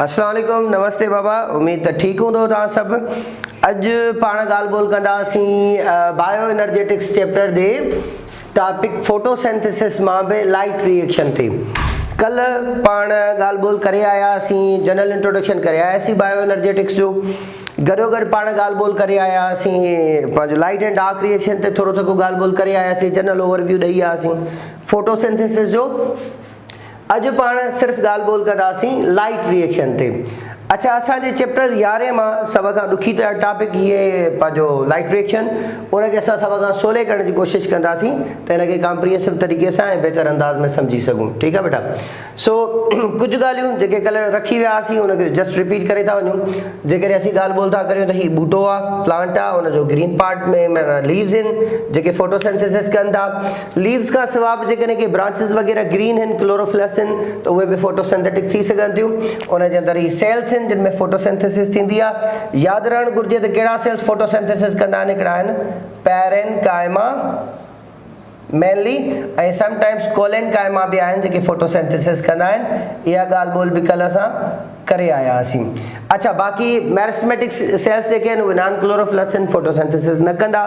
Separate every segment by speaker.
Speaker 1: अस्सलाम वालेकुम, नमस्ते बाबा। उम्मीद तो ठीक हूँ तव्हां सब। अज पाण ॻाल्हि ॿोल कंदासीं बायो एनर्जेटिक्स चैप्टर दे टॉपिक फोटोसिंथेसिस मां बि लाइट रिएक्शन थी। कल पाण ॻाल्हि ॿोल करे आयासीं, जनरल इंट्रोडक्शन करे आयासीं बायो एनर्जेटिक्स जो। गॾोगॾु पाण ॻाल्हि ॿोल करे आयासीं पंहिंजो लाइट एंड डार्क रिएक्शन ते थोरो थोरो ॻाल्हि ॿोल करे आयासीं, जनरल ओवरव्यू ॾेई आयासीं फोटोसिंथेसिस जो। अॼु पाण सिर्फ़ु ॻाल्हि ॿोल कंदासीं लाइट रिएक्शन ते। अच्छा, असांजे चैप्टर 11 मां सभ खां ॾुखी टॉपिक इहे पंहिंजो लाइट रिएक्शन, उनखे असां सभ खां सवले करण जी कोशिशि कंदासीं त हिनखे कॉम्प्रिहेंसिव तरीक़े सां ऐं बहितर अंदाज़ में सम्झी सघूं। ठीकु आहे बेटा। सो कुझु ॻाल्हियूं जेके कल्ह रखी विया हुआसीं उनखे जस्ट रिपीट करे था वञूं। जेकॾहिं असीं ॻाल्हि ॿोल था करियूं त हीउ ॿूटो आहे, प्लांट आहे, उनजो ग्रीन पार्ट में लीव्स आहिनि जेके फोटोसिंथेसिस कनि था। लीव्स खां सवाइ बि जेकॾहिं के ब्रांचिस वग़ैरह ग्रीन आहिनि, क्लोरोफ्लस आहिनि, त उहे बि फोटोसिंथेटिक थी सघनि थियूं। उनजे अंदरि ही सेल्स आहिनि जिनमें फोटोसिंथेसिस थींदी आहे। यादि रहणु घुरिजे त कहिड़ा सेल्स फोटोसिंथेसिस कंदा आहिनि। हिकिड़ा आहिनि पैरेनकाइमा मेनली, ऐं समटाइम्स कोलेनकाइमा बि आहिनि जेके फोटोसिंथेसिस कंदा आहिनि। इहा ॻाल्हि ॿोल बि कल्ह असां करे आया हुआसीं। अच्छा, बाक़ी मैरिस्मेटिक सेल्स जेके आहिनि उहे नॉन क्लोरोफ्लस आहिनि, फोटोसिंथेसिस न कंदा।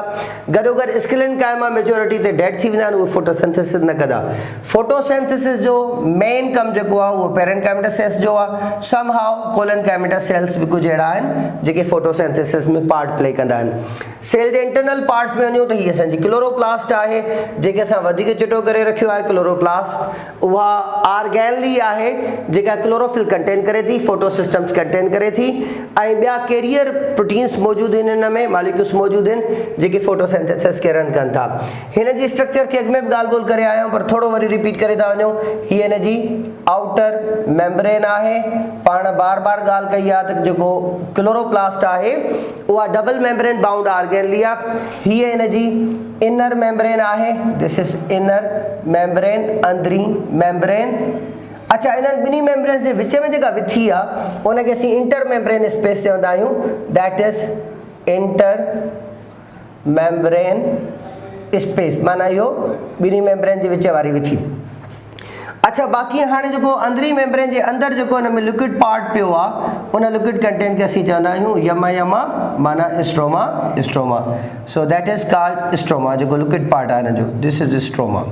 Speaker 1: गॾोगॾु स्किलेनकाइमा मेजोरिटी ते डेड थी वेंदा आहिनि, उहे फोटोसिंथेसिस न कंदा। फोटोसिंथेसिस जो मेन कमु जेको आहे उहो पैरेनकाइमेटस सेल्स जो आहे। सम हाउ कोलेनकाइमेटस सेल्स बि कुझु अहिड़ा आहिनि जेके फोटोसिंथेसिस में पार्ट प्ले कंदा आहिनि। सेल जे इंटरनल पार्ट्स में वञूं त हीअ असांजी क्लोरोप्लास्ट आहे जेके असां वधीक चिटो करे रखियो आहे। क्लोरोप्लास्ट उहा ऑर्गेनली आहे जेका क्लोरोफिल कंटेन करे थी, फोटोसिस्टम्स कंटेन करे थी, ऐं ॿिया कैरियर प्रोटीन्स मौजूदु आहिनि, हिन में मालिक्यूल्स मौजूदु आहिनि जेके फोटोसिंथेसिस खे रन कनि था। हिन जी स्ट्रक्चर खे अॻु में बि ॻाल्हि ॿोल करे आया आहियूं, पर थोरो वरी रिपीट करे था वञूं। हीअ हिन जी आउटर मेम्ब्रेन आहे। पाण बार बार ॻाल्हि कई आहे त जेको क्लोरोप्लास्ट आहे उहा डबल मेम्ब्रेन बाउंड ऑर्गेनली आहे। हीअ हिन जी इनर मेम्ब्रेन आहे। दिस इज इनर मेम्ब्रेन, अंदरी मेम्ब्रेन। अच्छा, इन्हनि ॿिन्ही मेम्ब्रेन जे विच में जेका विथी आहे उनखे असीं इंटर मेम्ब्रेन स्पेस चवंदा आहियूं। That is inter membrane space, माना इहो ॿिन्ही मेम्ब्रेन जे विच वारी विथी। अच्छा, बाक़ी हाणे जेको अंदरी मेम्ब्रेन जे अंदरि जेको हिन में लिक्विड पार्ट पियो आहे उन लिक्विड कंटेंट खे असीं चवंदा आहियूं यमा माना stroma. So that is called stroma, जेको लिक्विड पार्ट आहे हिन जो। This is stroma.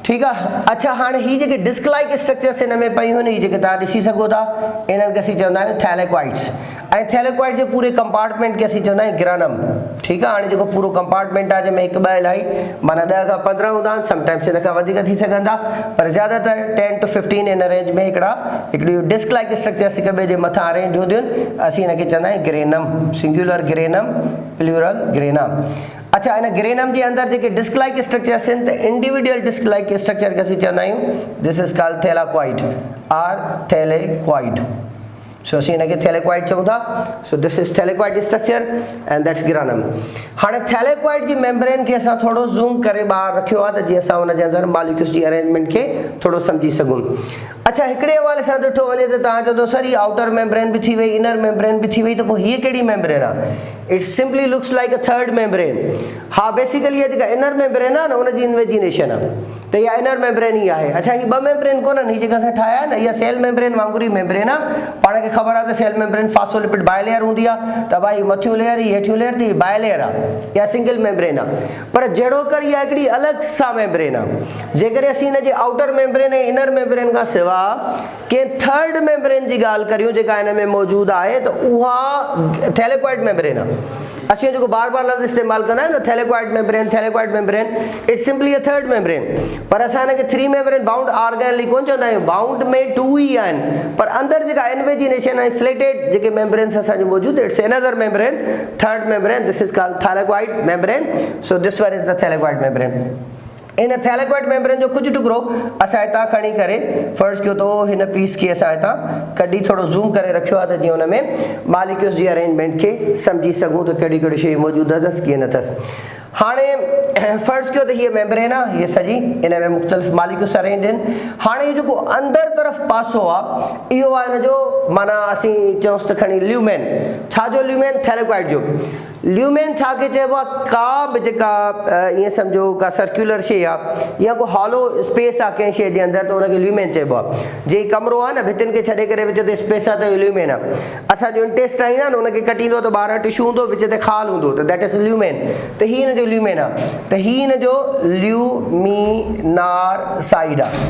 Speaker 1: ठीकु आहे। अच्छा, हाणे ही जेके डिस्क लाइक स्ट्रक्चर्स हिन में पयूं आहिनि, जेके तव्हां ॾिसी सघो था, इन्हनि खे असीं चवंदा आहियूं थैलेक्वाइड्स। ऐं थैलेक्वाइड जे पूरे कंपार्टमेंट खे असीं चवंदा आहियूं ग्रेनम। ठीकु आहे। हाणे जेको पूरो कंपार्टमेंट आहे जंहिंमें 1 2 इलाही माना 10 खां 15 हूंदा आहिनि, समटाइम्स हिन खां वधीक थी सघनि था, पर ज़्यादातर 10 to 15 इन रेंज में हिकिड़ी डिस्क लाइक स्ट्रक्चर्स हिक ॿिए जे मथां अरेंज हूंदियूं आहिनि। असीं हिनखे चवंदा आहियूं granum, singular granum, plural grana. अच्छा, इन ग्रेनम जे अंदरि जेके डिस्क लाइक स्ट्रक्चर्स आहिनि त इंडिविजुअल डिस्क लाइक स्ट्रक्चर खे असीं चवंदा आहियूं this is called thylakoid or thylakoid. So असीं हिनखे थैलेक्वाइड चऊं था। So this is thylakoid structure and that's granum. हाणे थैलेक्वाइड जी मेम्ब्रेन खे असां थोरो ज़ूम करे ॿाहिरि रखियो आहे त जीअं असां हुनजे अंदरि मॉलिक्यूल्स जी अरेंजमेंट खे थोरो सम्झी सघूं। अच्छा, हिकिड़े हवाले सां ॾिठो वञे त तव्हां चवंदो सर ही आउटर मेम्ब्रेन बि थी वई, इनर मेम्ब्रेन बि थी वई, त पोइ हीअ कहिड़ी मेम्ब्रेन आहे? It simply looks like a third membrane. हा, बेसिकली इहा जेका इनर मेम्ब्रेन आहे न उनजी इन्वेजिनेशन आहे, त इहा इनर मेम्ब्रेन ई आहे। अच्छा, ही 2 मेम्ब्रेन कोन्हनि, ही जेका असां ठाहिया आहे न इहा सेल मेम्ब्रेन वांगुरु ई मेम्ब्रेन आहे। पाण खे ख़बर आहे त सेल मेम्ब्रेन फास्फोलिपिड बायलेयर हूंदी आहे, त भाई मथियूं लेयर ही हेठियूं लेयर थी बायलेयर आहे, इहा सिंगल मेम्ब्रेन आहे। पर जहिड़ो कर इहा हिकिड़ी अलॻि सां मेम्ब्रेन आहे। जेकॾहिं असीं हिन जे आउटर मेम्ब्रेन ऐं इनर मेम्ब्रेन खां सवाइ कंहिं थर्ड मेम्ब्रेन जी ॻाल्हि करियूं जेका हिन में मौजूदु आहे त उहा थैलेक्वाइड मेम्ब्रेन आहे। असीं जेको बार बार लफ़्ज़ इस्तेमालु कंदा आहियूं न thylakoid membrane, it's simply a third membrane. पर असां हिनखे 3 मेम्ब्रेन बाउंड ऑर्गेनली कोन चवंदा आहियूं। बाउंड में 2 ई आहिनि, पर अंदरि जेका इन्वेजिनेशन ऐं फ्लेटेड जेके मेम्ब्रेन्स असांजी मौजूदु, it's another membrane, third membrane. This is called thylakoid membrane. So this one is the thylakoid membrane. इन थैलेक्वाइड मेम्ब्रेन जो कुझु टुकड़ो असां हितां खणी करे फर्ज़ कयो त हिन पीस खे असां हितां कढी थोरो ज़ूम करे रखियो आहे त जीअं हुन में मॉलिक्यूल्स जी अरेंजमेंट खे सम्झी सघूं त कहिड़ी कहिड़ी शयूं मौजूदु अथसि कीअं न अथसि। हाणे फर्ज़ कयो त हीअ मेम्ब्रेन आहे, हीअ सॼी इन में मुख़्तलिफ़ मॉलिक्यूल्स अरेंज आहिनि। हाणे इहो जेको अंदरि तरफ़ पासो आहे इहो आहे हिन जो, माना असीं चऊंसि त खणी ल्यूमेन। छा जो ल्यूमेन? थैलेक्वाइड जो। ल्यूमेन छा खे चइबो आहे, का बि जेका ईअं सम्झो का सर्कुलर शइ आहे या को हॉलो स्पेस आहे कंहिं शइ जे अंदरि त उनखे ल्यूमेन चइबो आहे। जे कमिरो आहे न भितियुनि खे छॾे करे विच ते स्पेस आहे त ल्यूमेन आहे। असांजो इंटेस्टाइन आहे न उनखे कटींदो त ॿाहिरां टिशू हूंदो, विच ते खाल हूंदो, त दैट इज़ ल्यूमेन। त हीअ हिनजो ल्यूमेन आहे, त हीअ हिनजो ल्यूमिनार साइड आहे।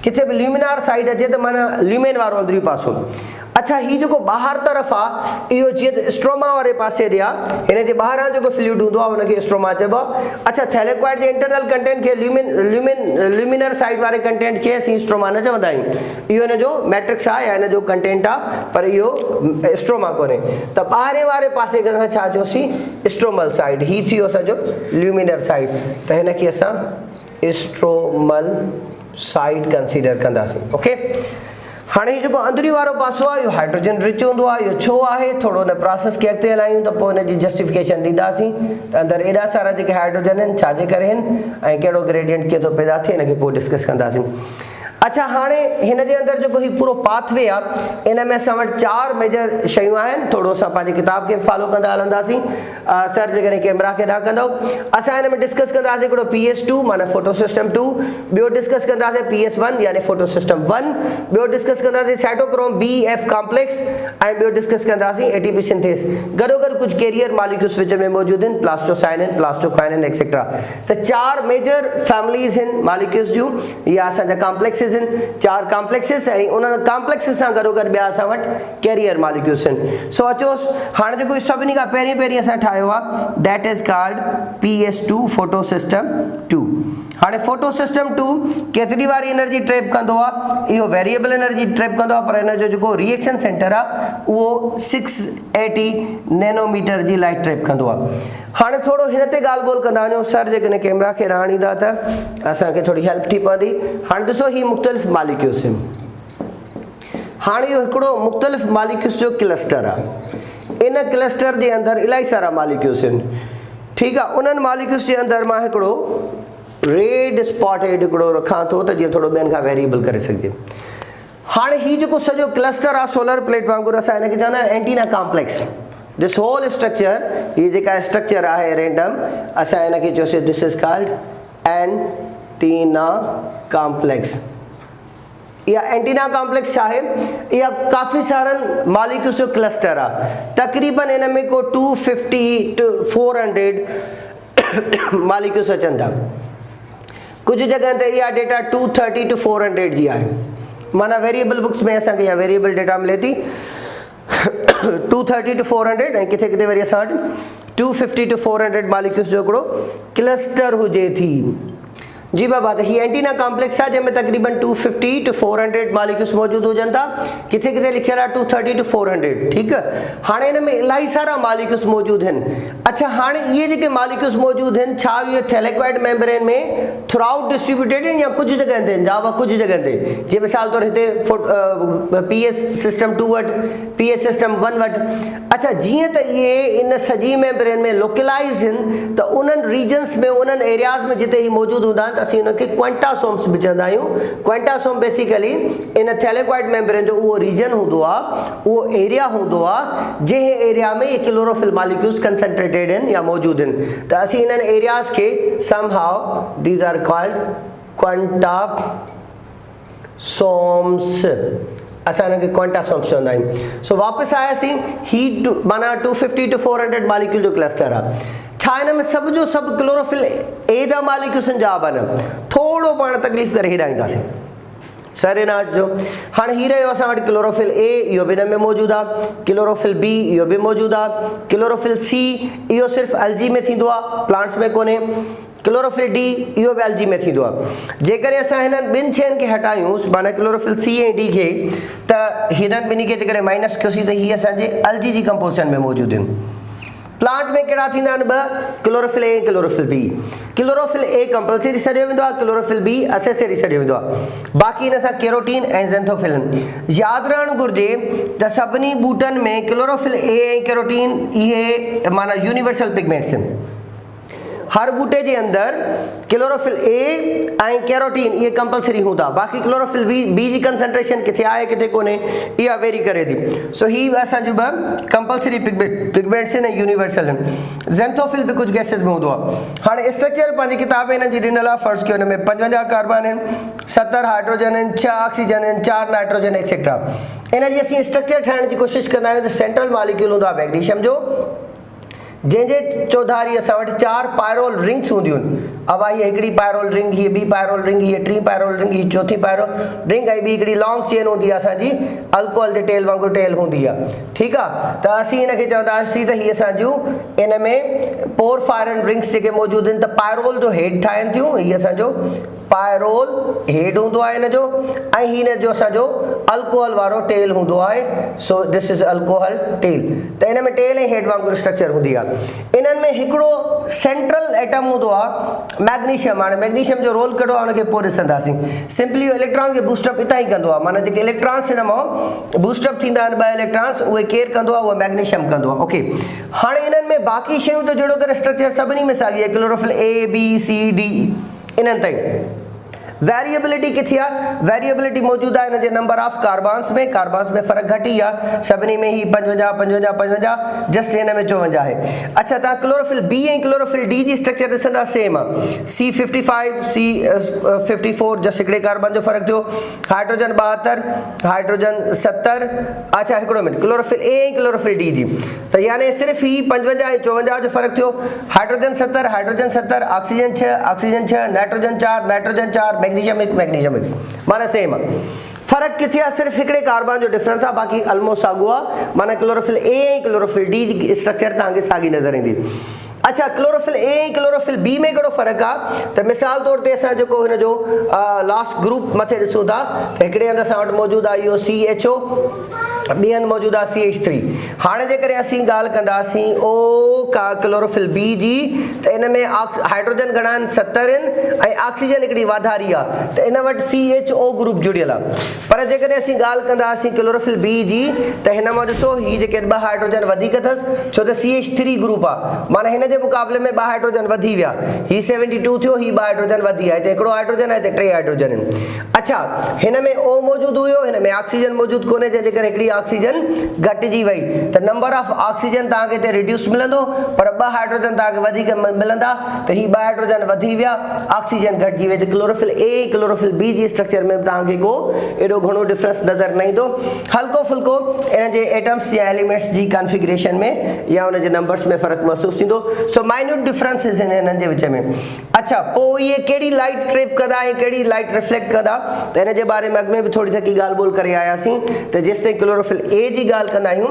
Speaker 1: किथे बि ल्यूमिनार साइड अचे त माना ल्यूमेन वारो अंदरी पासो। अच्छा, हीअ जेको ॿाहिरि तरफ़ आहे इहो जीअं त स्ट्रोमा वारे पासे ॾे आहे, हिन जे ॿाहिरां जेको फ्लूइड हूंदो आहे हुनखे स्ट्रोमा चइबो आहे। अच्छा, थैलेक्वाइड जे इंटरनल कंटेंट खे ल्यूमिनर साइड वारे कंटेंट खे असीं स्ट्रोमा न चवंदा आहियूं। इहो हिनजो मैट्रिक्स आहे या हिनजो कंटेंट आहे, पर इहो स्ट्रोमा कोन्हे। त ॿाहिरे वारे पासे खे असां छा चयोसीं, स्ट्रोमल साइड। हीअ थी वियो असांजो ल्यूमिनर साइड, त हिनखे असां स्ट्रोमल साइड कंसीडर कंदासीं। ओके, हाणे हीअ जेको अंदरी वारो पासो आहे इहो हाइड्रोजन रिच हूंदो आहे। इहो छो आहे, थोरो हिन प्रोसेस खे अॻिते हलायूं त पोइ हिनजी जस्टिफिकेशन ॾींदासीं त अंदरि एॾा सारा जेके हाइड्रोजन आहिनि छाजे करे आहिनि ऐं कहिड़ो ग्रेडियंट कीअं थो पैदा थिए, हिनखे पोइ डिस्कस कंदासीं। अच्छा, हाणे हिन जे अंदरि जेको हीउ पूरो पाथवे आहे इन में असां वटि 4 मेजर शयूं आहिनि। थोरो असां पंहिंजी किताब खे फॉलो कंदा हलंदासीं। सर जेकॾहिं कैमरा खे न कंदव, असां हिन में डिस्कस कंदासीं हिकिड़ो PS2 माना फोटो सिस्टम 2, ॿियो डिस्कस कंदासीं PS1 यानी फोटो सिस्टम 1, ॿियो डिस्कस कंदासीं साइटोक्रोम B-F कॉम्प्लेक्स, ऐं ॿियो डिस्कस कंदासीं ATP सिंथेस। गॾोगॾु कुझु कैरियर मॉलिक्यूल्स विच में मौजूदु आहिनि, प्लास्टोसाइनिन, प्लास्टोकाइनिन एक्सेट्रा। त 4 मेजर फैमिलीज़ आहिनि मॉलिक्यूल्स जूं, या असांजा कॉम्प्लेक्सिस आहिनि, 4 कॉम्प्लेक्सिस, ऐं उन कॉम्प्लेक्सिस सां गॾोगॾु ॿिया असां वटि कैरियर मॉलिक्यूल्स आहिनि। सो अचोसि हाणे जेको सभिनी खां पहिरीं असां ठाहियो आहे that is called PS2 photo system 2। हाणे फोटो सिस्टम 2 केतिरी वारी एनर्जी ट्रैप कंदो आहे, इहो वेरिएबल एनर्जी ट्रैप कंदो आहे, पर हिनजो जेको रिएक्शन सेंटर आहे उहो 680 नैनोमीटर जी लाइट ट्रैप कंदो आहे। हाणे थोरो हिन ते ॻाल्हि ॿोल कंदा वञो। सर जेकॾहिं कैमरा खे रहण ईंदा त असांखे थोरी हेल्प थी पवंदी। हाणे ॾिसो हीअ मुख़्तलिफ़ मॉलिक्यूल्स आहिनि। हाणे इहो हिकिड़ो मुख़्तलिफ़ मॉलिक्यूल्स जो क्लस्टर आहे। इन क्लस्टर जे अंदरि इलाही सारा मॉलिक्यूल्स आहिनि। ठीकु आहे, उन्हनि मॉलिक्यूल्स जे अंदरि मां हिकिड़ो रेड स्पॉटेड हिकिड़ो रखां थो त जीअं थोरो ॿियनि खां वेरिएबल करे सघिजे। हाणे हीअ जेको सॼो क्लस्टर आहे सोलर प्लेट वांगुरु, असां हिनखे चवंदा आहियूं antenna complex. This whole structure, हीअ जेका स्ट्रक्चर आहे रैंडम, असां हिनखे चयोसीं this is called antenna complex. इहा एंटीना कॉम्प्लेक्स छा आहे, इहा काफ़ी सारनि मॉलिक्यूल्स जो क्लस्टर आहे। तक़रीबन हिन में को 250 to 400 मॉलिक्यूल्स अचनि था। कुझु जॻह ते इहा डेटा 230 to 400 जी आहे, माना वेरिएबल बुक्स में असांखे इहा वेरिएबल डेटा मिले थी 230 to 400, ऐं किथे किथे वरी असां वटि 250 to 400 मॉलिक्यूल्स जो हिकिड़ो क्लस्टर हुजे थी। जी बाबा, त हीअ एंटीना कॉम्प्लेक्स आहे जंहिंमें तक़रीबन 250 to 400 मॉलिक्यूल्स मौजूदु हुजनि था। किथे किथे लिखियल आहे 230 to 400। ठीकु आहे, हाणे हिन में इलाही सारा मॉलिक्यूल्स मौजूदु आहिनि। अच्छा, हाणे इहे जेके मॉलिक्यूल्स मौजूदु आहिनि, छा इहे थैलेक्वाइड मेम्ब्रेन में थ्रू आउट डिस्ट्रीब्यूटेड आहिनि या कुझु जॻहनि ते, जावा कुझु जॻहनि ते। जीअं मिसाल तौरु हिते PS सिस्टम 2 वटि, PS सिस्टम 1 वटि। अच्छा, जीअं त इहे इन सॼी मेम्ब्रेन में लोकलाइज़ आहिनि त उन्हनि रीजन्स में, उन्हनि एरियाज़ में जिते ही मौजूदु हूंदा आहिनि, असीं उनखे क्वांटासोम्स बि चवंदा आहियूं। क्वांटासोम बेसिकली इन थैलेक्वाइड मेम्ब्रेन जो उहो रीजन हूंदो आहे, उहो एरिया हूंदो आहे जंहिं एरिया में ये क्लोरोफिल मॉलिक्यूल्स कंसंट्रेटेड आहिनि या मौजूदु आहिनि। त असीं इन्हनि एरियाज़ खे समहाउ दीज आर कॉल्ड क्वांटासोम्स, असां हिनखे क्वांटासोम्स चवंदा आहियूं। सो वापसि आयासीं, ही माना 250 to 400 मॉलिक्यूल जो क्लस्टर आहे। छा हिन में सभ जो सभु क्लोरोफिल ए जा मॉलिक्यूल्सनि जा बि न, थोरो पाण तकलीफ़ करे हेॾाईंदासीं। सर न अचिजो। हाणे हीअ रहियो असां वटि क्लोरोफिल ए, इहो बि हिन में मौजूदु आहे। क्लोरोफिल बी, इहो बि मौजूदु आहे। क्लोरोफिल सी, इहो सिर्फ़ु एल्जी में थींदो आहे, प्लांट्स में कोन्हे। क्लोरोफिल डी, इहो बि एल्जी में थींदो आहे। जेकॾहिं असां हिननि ॿिनि शयुनि खे हटायूंसि, माना क्लोरोफिल सी ऐं डी खे, त हिननि ॿिन्ही खे जेकॾहिं माइनस कयोसीं त हीअ असांजे एल्जी जी कंपोज़िशन में मौजूदु आहिनि। प्लांट में कहिड़ा थींदा आहिनि ॿ, क्लोरोफिल ए ऐं chlorophyll B. Chlorophyll A compulsory सॾियो वेंदो आहे, क्लोरोफिल बी असेसरी सॾियो वेंदो आहे। बाक़ी हिन सां केरोटीन ऐं ज़ैंथोफिलिन। यादि रहणु घुरिजे त सभिनी ॿूटनि में क्लोरोफिल ए ऐं केरोटीन इहे माना यूनिवर्सल पिगमेंट्स आहिनि। हर बूटे जे अंदर क्लोरोफिल ए ऐं कैरोटीन ये कंपलसरी हूंदा, बाक़ी क्लोरोफिल बी जी कंसंट्रेशन किथे आहे किथे कोन्हे इहा वेरी करे थी। सो ही असांजो ॿ कंपलसरी पिगमेंट्स आहिनि ऐं यूनिवर्सल आहिनि। ज़ैंथोफिल बि कुझु गैसेस में हूंदो आहे। हाणे स्ट्रक्चर पंहिंजी किताब में हिन जी ॾिनल आहे। फर्स्ट कयो हिन में 55 कार्बन आहिनि, 70 हाइड्रोजन आहिनि, 6 ऑक्सीजन आहिनि, 4 नाइट्रोजन एक्सेट्रा। इन जी असीं स्ट्रक्चर ठाहिण जी कोशिशि कंदा आहियूं त सेंट्रल मॉलिक्यूल हूंदो आहे मैग्नीशियम जो, जंहिंजे चौधारी असां वटि 4 पायरोल रिंग्स हूंदियूं आहिनि। अब हीअ हिकिड़ी पायरोल रिंग, हीअ ॿी पायरोल रिंग, हीअ 3 पायरोल रिंग, हीअ 4थी पायरोल रिंग, ऐं ॿी हिकिड़ी लॉन्ग चेन हूंदी आहे असांजी अल्कोहल जे टेल वांगुरु टेल हूंदी आहे। ठीकु आहे, त असीं हिनखे चवंदासीं त हीअ असांजूं इन में पोरफायरन रिंग्स जेके मौजूदु आहिनि त पायरोल जो हेड ठाहिनि थियूं। हीअ असांजो पायरोल हेड हूंदो आहे हिन जो, ऐं हिन जो असांजो अल्कोहल वारो टेल हूंदो आहे। So this is alcohol tail. त हिन में टेल ऐं हेड वांगुरु स्ट्रक्चर हूंदी आहे। इन्हनि में हिकिड़ो सेंट्रल एटम हूंदो आहे मैग्नीशियम। हाणे मैग्नीशियम जो रोल कहिड़ो आहे हुनखे पोइ ॾिसंदासीं। सिंपली इलेक्ट्रॉन खे बूस्टअप हितां ई कंदो आहे, माना जेके इलेक्ट्रॉन्स हिन मां बूस्टअप थींदा आहिनि 2 इलेक्ट्रॉन्स, उहे केरु कंदो आहे, उहो मैग्नीशियम कंदो आहे। ओके, हाणे इन्हनि में बाक़ी शयूं त जहिड़ो करे स्ट्रक्चर सभिनी में साॻी आहे, chlorophyll A B C D इन्हनि ताईं। वेरिएबिलिटी किथे आहे? वेरिएबिलिटी मौजूदु आहे हिन जे नंबर ऑफ कार्बन्स में। कार्बन्स में फ़र्क़ु घटि ई आहे, सभिनी में ही 55 55 55, जस्ट हिन में 54 आहे। अच्छा, तव्हां क्लोरोफिल बी ऐं क्लोरोफिल डी जी स्ट्रक्चर ॾिसंदा सेम आहे। C55 C54 जस्ट हिकिड़े कार्बन जो फ़र्क़ु थियो। Hydrogen 72, hydrogen 70। अच्छा हिकिड़ो मिनट, क्लोरोफिल ए ऐं क्लोरोफिल डी जी, त यानी सिर्फ़ु ही 55 ऐं 54 जो फ़र्क़ु थियो। Hydrogen 70 hydrogen 70, oxygen 6 oxygen 6, nitrogen 4 nitrogen 4, magnesium 1 magnesium 1, माना सेम आहे। फ़र्क़ु किथे आहे? सिर्फ़ु हिकिड़े कार्बन जो डिफरेंस आहे, बाक़ी ऑलमोस्ट साॻियो आहे। माना क्लोरोफिल ए ऐं क्लोरोफिल डी जी स्ट्रक्चर तव्हांखे साॻी नज़र ईंदी। अच्छा, क्लोरोफिल ए ऐं क्लोरोफिल बी में कहिड़ो फ़र्क़ु आहे? त मिसाल तौर ते असां जेको हिन जो लास्ट ग्रुप मथे ॾिसूं था, त हिकिड़े हंधि असां वटि मौजूदु आहे इहो CHO, ॿिए हंधि मौजूदु आहे CH3। हाणे जेकॾहिं असीं ॻाल्हि कंदासीं क्लोरोफिल बी जी, त इन में हाइड्रोजन घणा आहिनि? 70 आहिनि, ऐं ऑक्सीजन हिकिड़ी वाधारी आहे, त इन वटि CHO ग्रुप जुड़ियल आहे। पर जेकॾहिं असीं ॻाल्हि कंदासीं क्लोरोफिल बी जी, त हिन मां ॾिसो हीअ जेके 2 हाइड्रोजन वधीक अथसि, छो त CH3 ग्रुप आहे, माना हिन जे मुक़ाबले में 2 हाइड्रोजन वधी विया। ही 72 थियो, ही 2 हाइड्रोजन वधी आहे, हिते हिकिड़ो हाइड्रोजन आहे, हिते 3 हाइड्रोजन आहिनि। अच्छा, हिन में O मौजूदु हुयो, हिन में ऑक्सीजन मौजूदु कोन्हे, जंहिंजे करे हिकिड़ी ऑक्सीजन घटिजी वई, त नंबर ऑफ ऑक्सीजन तव्हांखे हिते रिड्यूस मिलंदो, पर 2 हाइड्रोजन तव्हांखे वधीक मिलंदा, त ही 2 हाइड्रोजन वधी विया, ऑक्सीजन घटिजी वई। त क्लोरोफिल ए क्लोरोफिल बी जी स्ट्रक्चर में तव्हांखे को एॾो घणो डिफरेंस नज़र न ईंदो। हल्को फुल्को इन जे एटम्स या एलिमेंट्स जी कॉन्फ़िगरेशन में या उन जे नंबर्स में फ़र्क़ु महसूसु थींदो। सो माइन्यूट डिफरेंसिस आहिनि हिननि जे विच में। अच्छा, पोइ इहे कहिड़ी लाइट ट्रैप कंदा ऐं कहिड़ी लाइट रिफ्लेक्ट कंदा, त इन जे बारे में अॻु में बि थोरी जेकी ॻाल्हि ॿोल करे आयासीं। त जेसिताईं क्लोरोफिल ए जी ॻाल्हि कंदा आहियूं,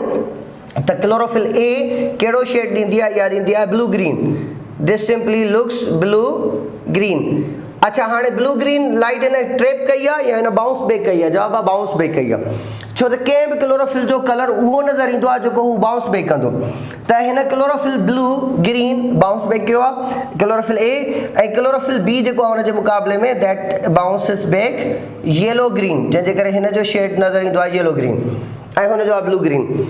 Speaker 1: त क्लोरोफिल ए कहिड़ो शेड ॾींदी आहे? या ॾींदी आहे blue green. This simply looks blue green. अच्छा, हाणे ब्लू ग्रीन लाइट हिन ट्रैप कई आहे या हिन बाउंस बैक कई आहे? जवाब आहे बाउंस बैक कई आहे, छो त कंहिं बि क्लोरोफिल जो कलर उहो नज़र ईंदो आहे जेको हू बाउंस बैक कंदो। त हिन chlorophyll blue green bounce back कयो आहे क्लोरोफिल ए, ऐं क्लोरोफिल बी जेको आहे हुनजे मुक़ाबले में दैट बाउंसिस बैक येलो ग्रीन, जंहिंजे करे हिन जो शेड नज़र ईंदो आहे येलो ग्रीन, ऐं हुनजो आहे ब्लू ग्रीन।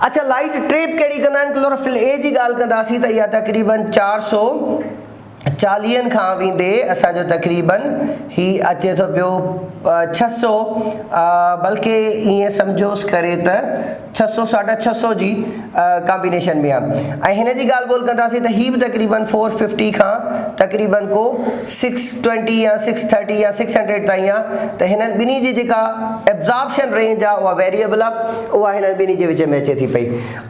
Speaker 1: अच्छा, लाइट ट्रैप कहिड़ी कंदा आहिनि? क्लोरोफिल ए जी ॻाल्हि कंदासीं त इहा तक़रीबन 440 खां वेंदे असांजो तक़रीबन ही अचे थो पियो 600, बल्कि ईअं सम्झोसि करे त 600 650 जी कॉम्बिनेशन में आहे। ऐं हिन जी ॻाल्हि ॿोल कंदासीं त ही बि तक़रीबन 450 खां तक़रीबन को 620 या 630 या 600 ताईं आहे। त हिननि ॿिन्ही जी जेका एब्ज़ॉर्प्शन रेंज आहे उहा वेरिएबल आहे, उहा हिननि ॿिन्ही जे विच में अचे थी पई।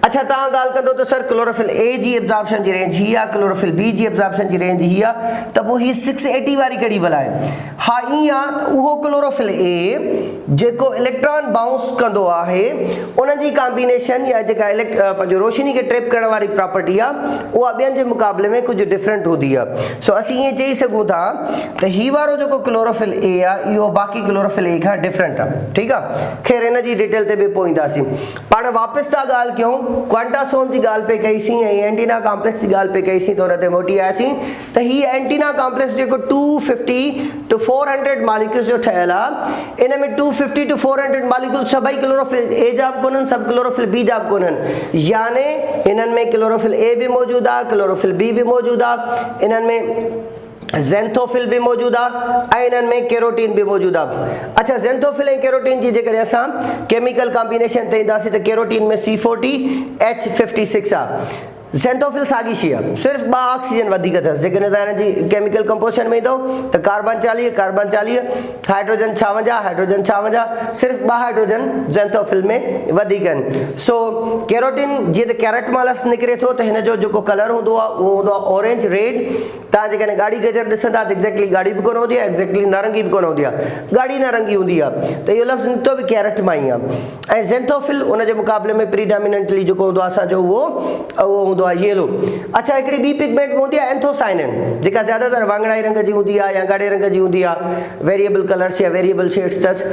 Speaker 1: अच्छा, तव्हां ॻाल्हि कंदो त sir chlorophyll A ji absorption ji range हीअ आहे, क्लोरोफिल बी जी एब्ज़ॉर्प्शन जी रेंज हीअ आहे, त पोइ हीअ 680 वारी कहिड़ी भला आहे? हा, ईअं आहे त उहो क्लोरोफिल ए जेको इलेक्ट्रॉन बाउंस कंदो आहे, उन जी कॉम्बिनेशन या जेका पंहिंजो रोशनी खे ट्रैप करण वारी प्रॉपर्टी आहे, उहा ॿियनि जे मुक़ाबले में कुझु डिफरेंट हूंदी आहे। सो असीं ईअं चई सघूं था त ही वारो जेको क्लोरोफिल ए आहे, इहो बाक़ी क्लोरोफिल ए खां डिफरेंट आहे। ठीकु आहे, ख़ैर हिन जी डिटेल ते बि पोइ ईंदासीं। पाण वापसि था ॻाल्हि कयूं, क्वांटासोम जी ॻाल्हि पे कईसीं ऐं एंटीना कॉम्प्लेक्स जी ॻाल्हि पे कईसीं, त हुन ते मोटी आयासीं त हीअ एंटीना कॉम्प्लेक्स जेको 250 to 400 मॉलिक्यूल्स जो ठहियल आहे, इन में 250 to 400 मॉलिक्यूल्स सभई क्लोरोफिल ए जा बि कोन्हनि, सभई सब क्लोरोफिल बी जा कोन्हनि, यानी इन्हनि में क्लोरोफिल ए भी मौजूद आहे, क्लोरोफिल बी भी मौजूद आहे, इन्हनि में ज़ैंथोफिल भी मौजूद आहे, इन्हनि में कैरोटीन भी मौजूद आहे। अच्छा, ज़ैंथोफिल ऐं कैरोटीन जी जेकॾहिं असां केमिकल कॉम्बिनेशन ते ईंदासीं त कैरोटीन में C40H56 आहे। ज़ैंथोफिल साॻी शइ आहे, सिर्फ़ु 2 ऑक्सीजन वधीक अथसि। जेकॾहिं तव्हां हिन जी केमिकल कंपोजिशन में ईंदो त कार्बन 40, हाइड्रोजन 56, सिर्फ़ु 2 हाइड्रोजन ज़ैंथोफिल में वधीक आहिनि। सो कैरोटीन जीअं त कैरेट मां लफ़्ज़ निकिरे थो त हिन जो जेको कलर हूंदो आहे उहो हूंदो आहे ऑरेंज रेड। तव्हां जेकॾहिं गाड़ी गजर ॾिसंदा त एक्ज़ैक्टली गाड़ी बि कोन हूंदी आहे, एक्ज़ैक्टली नारंगी बि कोन हूंदी आहे, गाड़ी नारंगी हूंदी आहे, त इहो लफ़्ज़ निकितो बि कैरेट मां ई आहे। ऐं ज़ैंथोफिल उन जे मुक़ाबले में प्रीडोमिनेंटली जेको हूंदो आहे असांजो उहो हूंदो आहे येलो। अच्छा, हिकिड़ी ॿी पिगमेंट हूंदी आहे एंथोसाइनिन, जेका ज़्यादातर वाङणाई रंग जी हूंदी आहे या ॻाढ़े रंग जी हूंदी आहे, वेरिएबल कलर्स या वेरिएबल शेड्स अथसि।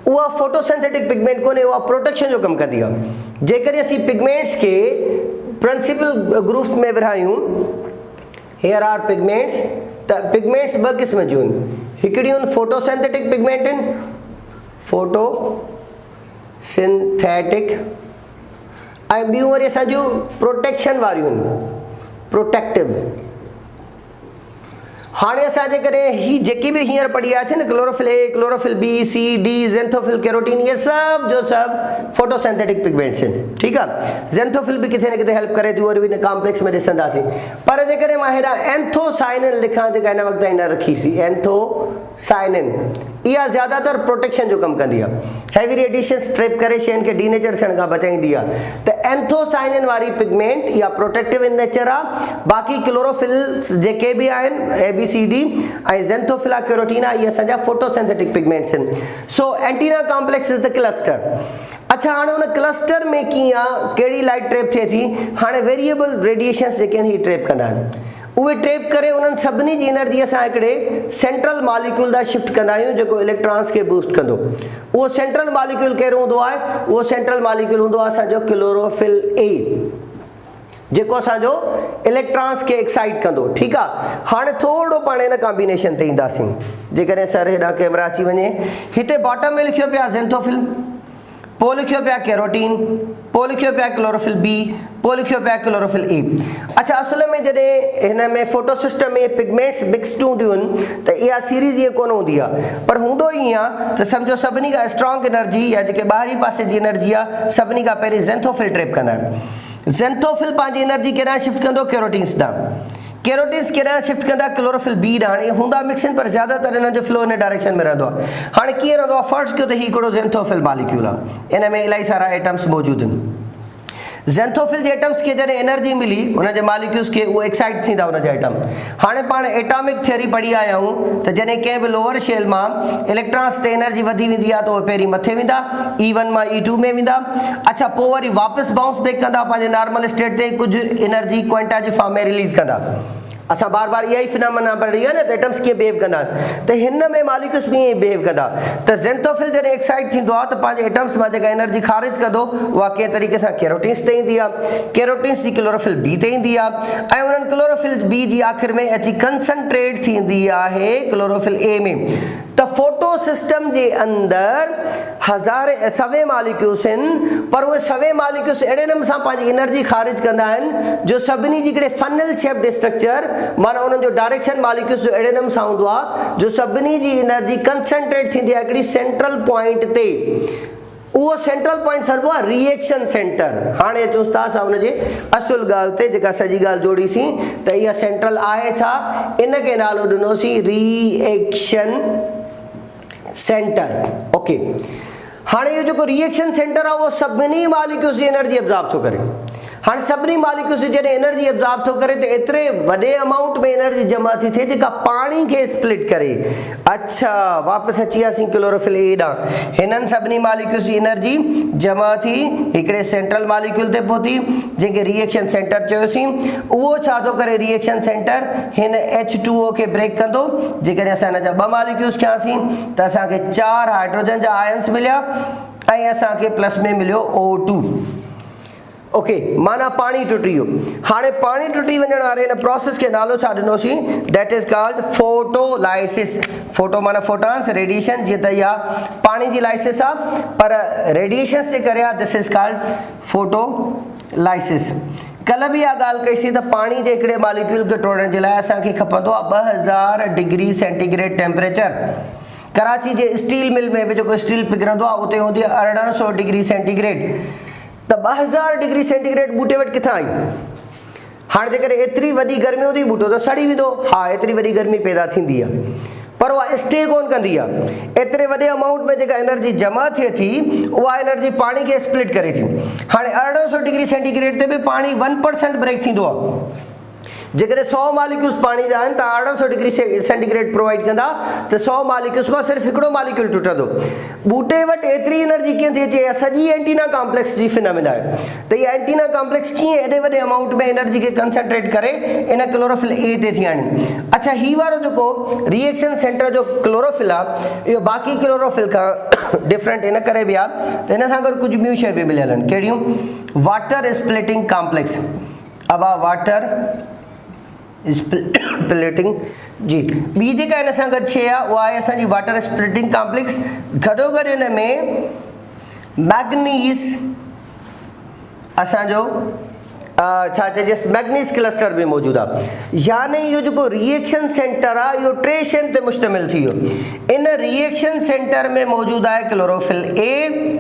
Speaker 1: उहा फोटोसिंथेटिक पिगमेंट कोन्हे, उहा प्रोटेक्शन जो कमु कंदी आहे। जेकॾहिं असीं पिगमेंट्स खे प्रिंसिपल ग्रुप्स में विरहायूं, हेयर आर पिगमेंट्स, त पिगमेंट्स 2 क़िस्म जूं आहिनि, हिकिड़ियूं आहिनि फोटोसिंथेटिक पिगमेंट आहिनि, फोटोसिंथेटिक, ऐं ॿियूं वरी असांजूं प्रोटेक्शन वारियूं आहिनि, प्रोटेक्टिव। हाणे असां जेकॾहिं ही जेकी बि हींअर पढ़ी आयासीं न, क्लोरोफिल ए, chlorophyll b, C, d, xanthophyll, carotene, इहे सभु जो सभु फोटोसिंथेटिक पिगमेंट्स आहिनि। ठीकु आहे, ज़ैंथोफिल बि किथे न किथे हेल्प करे थी, वरी बि हिन कॉम्प्लेक्स में ॾिसंदासीं। पर जेकॾहिं मां हेॾा एंथोसाइनिन लिखां, जेका हिन वक़्तु न रखीसीं, एंथोसाइनिन, इहा ज़्यादातर प्रोटेक्शन जो कमु कंदी आहे, हैवी रेडिएशन ट्रैप करे शयुनि खे डीनेचर थियण खां बचाईंदी आहे। त एंथोसाइनिन वारी पिगमेंट इहा प्रोटेक्टिव इन नेचर आहे। बाक़ी क्लोरोफिल्स जेके बि आहिनि ABCD ऐं ज़ैंथोफिल, कैरोटीन, इहे असांजा फोटोसिंथेटिक पिगमेंट्स आहिनि। So antenna complex is the cluster. अच्छा, हाणे हुन क्लस्टर में कीअं आहे, कहिड़ी लाइट ट्रैप थिए थी? हाणे वेरिएबल रेडिएशंस जेके आहिनि हीअ ट्रैप कंदा आहिनि, उहे ट्रैप करे उन्हनि सभिनी जी एनर्जी असां हिकिड़े सेंट्रल मॉलिक्यूल ॾांहुं शिफ्ट कंदा आहियूं, जेको इलेक्ट्रॉन्स खे बूस्ट कंदो। उहो सेंट्रल मॉलिक्यूल कहिड़ो हूंदो आहे? उहो सेंट्रल मॉलिक्यूल हूंदो आहे असांजो क्लोरोफिल ए, जेको असांजो इलेक्ट्रॉन्स खे एक्साइट कंदो। ठीकु आहे, हाणे थोरो पाण हिन कॉम्बिनेशन ते ईंदासीं। जेकॾहिं सर हेॾां कैमरा अची वञे, हिते बॉटम में लिखियो पिया ज़ैंथोफिल, पोइ लिखियो पिया कैरोटीन, पोइ लिखियो पिया क्लोरोफिल बी, पोइ लिखियो पिया क्लोरोफिल ए। अच्छा, असल में जॾहिं हिन में फोटो सिस्टम में पिगमेंट्स मिक्सड हूंदियूं आहिनि त इहा सीरीज़ ईअं कोन हूंदी आहे, पर हूंदो ईअं आहे त सम्झो सभिनी खां स्ट्रॉन्ग एनर्जी या जेके ॿाहिरीं पासे जी एनर्जी आहे, सभिनी खां पहिरीं ज़ैंथोफिल ट्रैप कंदा आहिनि। ज़ैंथोफिल पंहिंजी एनर्जी केॾांहुं शिफ्ट कंदो? कैरोटीन्स ॾांहुं। कैरोटीन्स केॾांहुं शिफ्ट कंदा? क्लोरोफिल बी ॾांहुं। हाणे हूंदा मिक्सिन, पर ज़्यादातर हिननि जो फ्लो हिन डायरेक्शन में रहंदो आहे। हाणे कीअं रहंदो आहे? फर्स्ट कयो त हीउ हिकिड़ो ज़ैंथोफिल मॉलिक्यूल आहे, इन में इलाही सारा एटम्स मौजूदु आहिनि। ज़ैंथोफिल जे एटम्स खे जॾहिं एनर्जी मिली, हुन जे मॉलिक्यूल्स खे, उहे एक्साइट थींदा हुन जा एटम। हाणे पाण एटॉमिक थियरी पढ़ी आया आहियूं त जॾहिं कंहिं बि लोअर शेल मां इलेक्ट्रॉन्स ते एनर्जी वधी वेंदी आहे त उहे पहिरीं मथे वेंदा, E1 मां E2 में वेंदा। अच्छा, पोइ वरी वापसि बाउंस बैक कंदा, पंहिंजे नॉर्मल स्टेट ते कुझु एनर्जी क्वांटा जी फॉर्म में रिलीज़ कंदा। असां बार बार इहा ई फिनोमेना पढ़ी आहे न, त एटम्स कीअं बिहेव कंदा आहिनि, त हिन में मॉलिक्यूल्स बि ईअं बिहेव कंदा। त ज़ैंथोफिल जॾहिं एक्साइट थींदो आहे त पंहिंजे एटम्स मां जेका एनर्जी ख़ारिज कंदो, उहा कंहिं तरीक़े सां कैरोटीन्स ते ईंदी आहे, कैरोटीन्स जी क्लोरोफिल बी ते ईंदी आहे, ऐं उन्हनि क्लोरोफिल बी जी आख़िर में अची कंसंट्रेट थींदी आहे क्लोरोफिल ए में। त फोटो सिस्टम जे अंदरि हज़ारे सवे मॉलिक्यूल्स आहिनि, पर उहे सवे मॉलिक्यूल्स अहिड़े नमूने सां पंहिंजी एनर्जी ख़ारिज कंदा आहिनि जो सभिनी जी हिकिड़े फनल शेप्ड स्ट्रक्चर, माना उन्हनि जो डायरेक्शन मॉलिक्यूल्स जो अहिड़े नमूने सां हूंदो आहे जो सभिनी जी एनर्जी कंसंट्रेट थींदी आहे हिकिड़ी सेंट्रल पॉइंट ते। उहो सेंट्रल पॉइंट सर्बो आहे रिएक्शन सेंटर। हाणे अचूं था असां हुनजे असुल ॻाल्हि ते, जेका सॼी ॻाल्हि जोड़ीसीं त इहा सेंट्रल आहे छा, इनखे नालो ॾिनोसीं रिएक्शन सेंटर। ओके, हाणे इहो जेको रिएक्शन सेंटर आहे उहो सभिनी मॉलिक्यूल्स जी एनर्जी एब्जॉर्ब थो करे। हाणे सभिनी मॉलिक्यूल्स जॾहिं एनर्जी एब्जॉर्ब थो करे त एतिरे वॾे अमाउंट में एनर्जी जमा थी थिए जेका पाणी खे स्प्लिट करे। अच्छा, वापसि अची वियासीं क्लोरोफिल ए ॾांहुं। हिननि सभिनी मॉलिक्यूल्स जी एनर्जी जमा थी हिकिड़े सेंट्रल मॉलिक्यूल ते पहुती, जंहिंखे रिएक्शन सेंटर चयोसीं। उहो छा थो करे? रिएक्शन सेंटर हिन H2O खे ब्रेक कंदो। जेकॾहिं असां हिन जा 2 मॉलिक्यूल्स खयांसीं त असांखे 4 हाइड्रोजन जा आयन्स मिलिया ऐं असांखे प्लस में मिलियो O2। ओके माना पानी टुटी वियो। हाणे पानी टुटी वञण वारे हिन प्रोसेस खे नालो छा ॾिनोसीं, that is called photolysis. Photo माना फोटॉन्स, रेडिएशन, जीअं त इहा पानी जी लाइसिस आहे पर रेडिएशन जे करे आहे, दिस इज़ कॉल्ड फोटोलाइसिस। कल्ह बि इहा ॻाल्हि कईसीं त पाणी जे हिकिड़े मॉलिक्यूल खे टोड़ण जे लाइ असांखे खपंदो आहे 2000 डिग्री सेंटीग्रेड टेम्परेचर। कराची जे स्टील मिल में बि जेको स्टील पिघरंदो आहे उते हूंदी आहे 1800 डिग्री सेंटीग्रेड। त 2000 डिग्री सेंटीग्रेड बूटे वटि किथां आई? हाणे जेकॾहिं एतिरी वॾी गर्मी हूंदी बूटो त सड़ी वेंदो, हा एतिरी वॾी गर्मी पैदा थींदी आहे पर उहा स्टे कोन कंदी आहे। एतिरे वॾे अमाउंट में जेका एनर्जी जमा थिए थी उहा एनर्जी पाणी खे स्प्लिट करे थी। हाणे 1800 डिग्री सेंटीग्रेड ते बि पाणी 1% ब्रेक थींदो आहे। जेकॾहिं 100 मॉलिक्यूल्स पाणी जा आहिनि त 1800 डिग्री सेंटीग्रेड प्रोवाइड कंदा त 100 मॉलिक्यूल्स मां सिर्फ़ु हिकिड़ो मॉलिक्यूल टुटंदो। बूटे वटि एतिरी एनर्जी कीअं थी अचे? सॼी एंटीना कॉम्प्लेक्स जी फिनोमेना आहे। त इहा एंटीना कॉम्प्लेक्स कीअं एॾे वॾे अमाउंट में एनर्जी खे कंसंट्रेट करे इन क्लोरोफिल ए ते थी आणे। अच्छा ही वारो जेको रिएक्शन सेंटर जो क्लोरोफिल आहे इहो बाक़ी क्लोरोफिल खां डिफरेंट इन करे बि आहे त हिन सां गॾु कुझु ॿियूं शयूं बि मिलियल आहिनि। कहिड़ियूं? Water splitting complex. अब आहे वाटर स्प्लिटिंग जी। ॿी जेका हिन सां गॾु शइ आहे उहा आहे असांजी वाटर स्प्लिटिंग कॉम्प्लेक्स। गॾोगॾु हिन में मैग्नीज़ असांजो छा चइजे मैग्नीज़ क्लस्टर बि मौजूदु आहे। यानी इहो जेको रिएक्शन सेंटर आहे इहो 3 शयुनि ते मुश्तमिल थी वियो। इन रिएक्शन सेंटर में मौजूदु आहे क्लोरोफिल ए,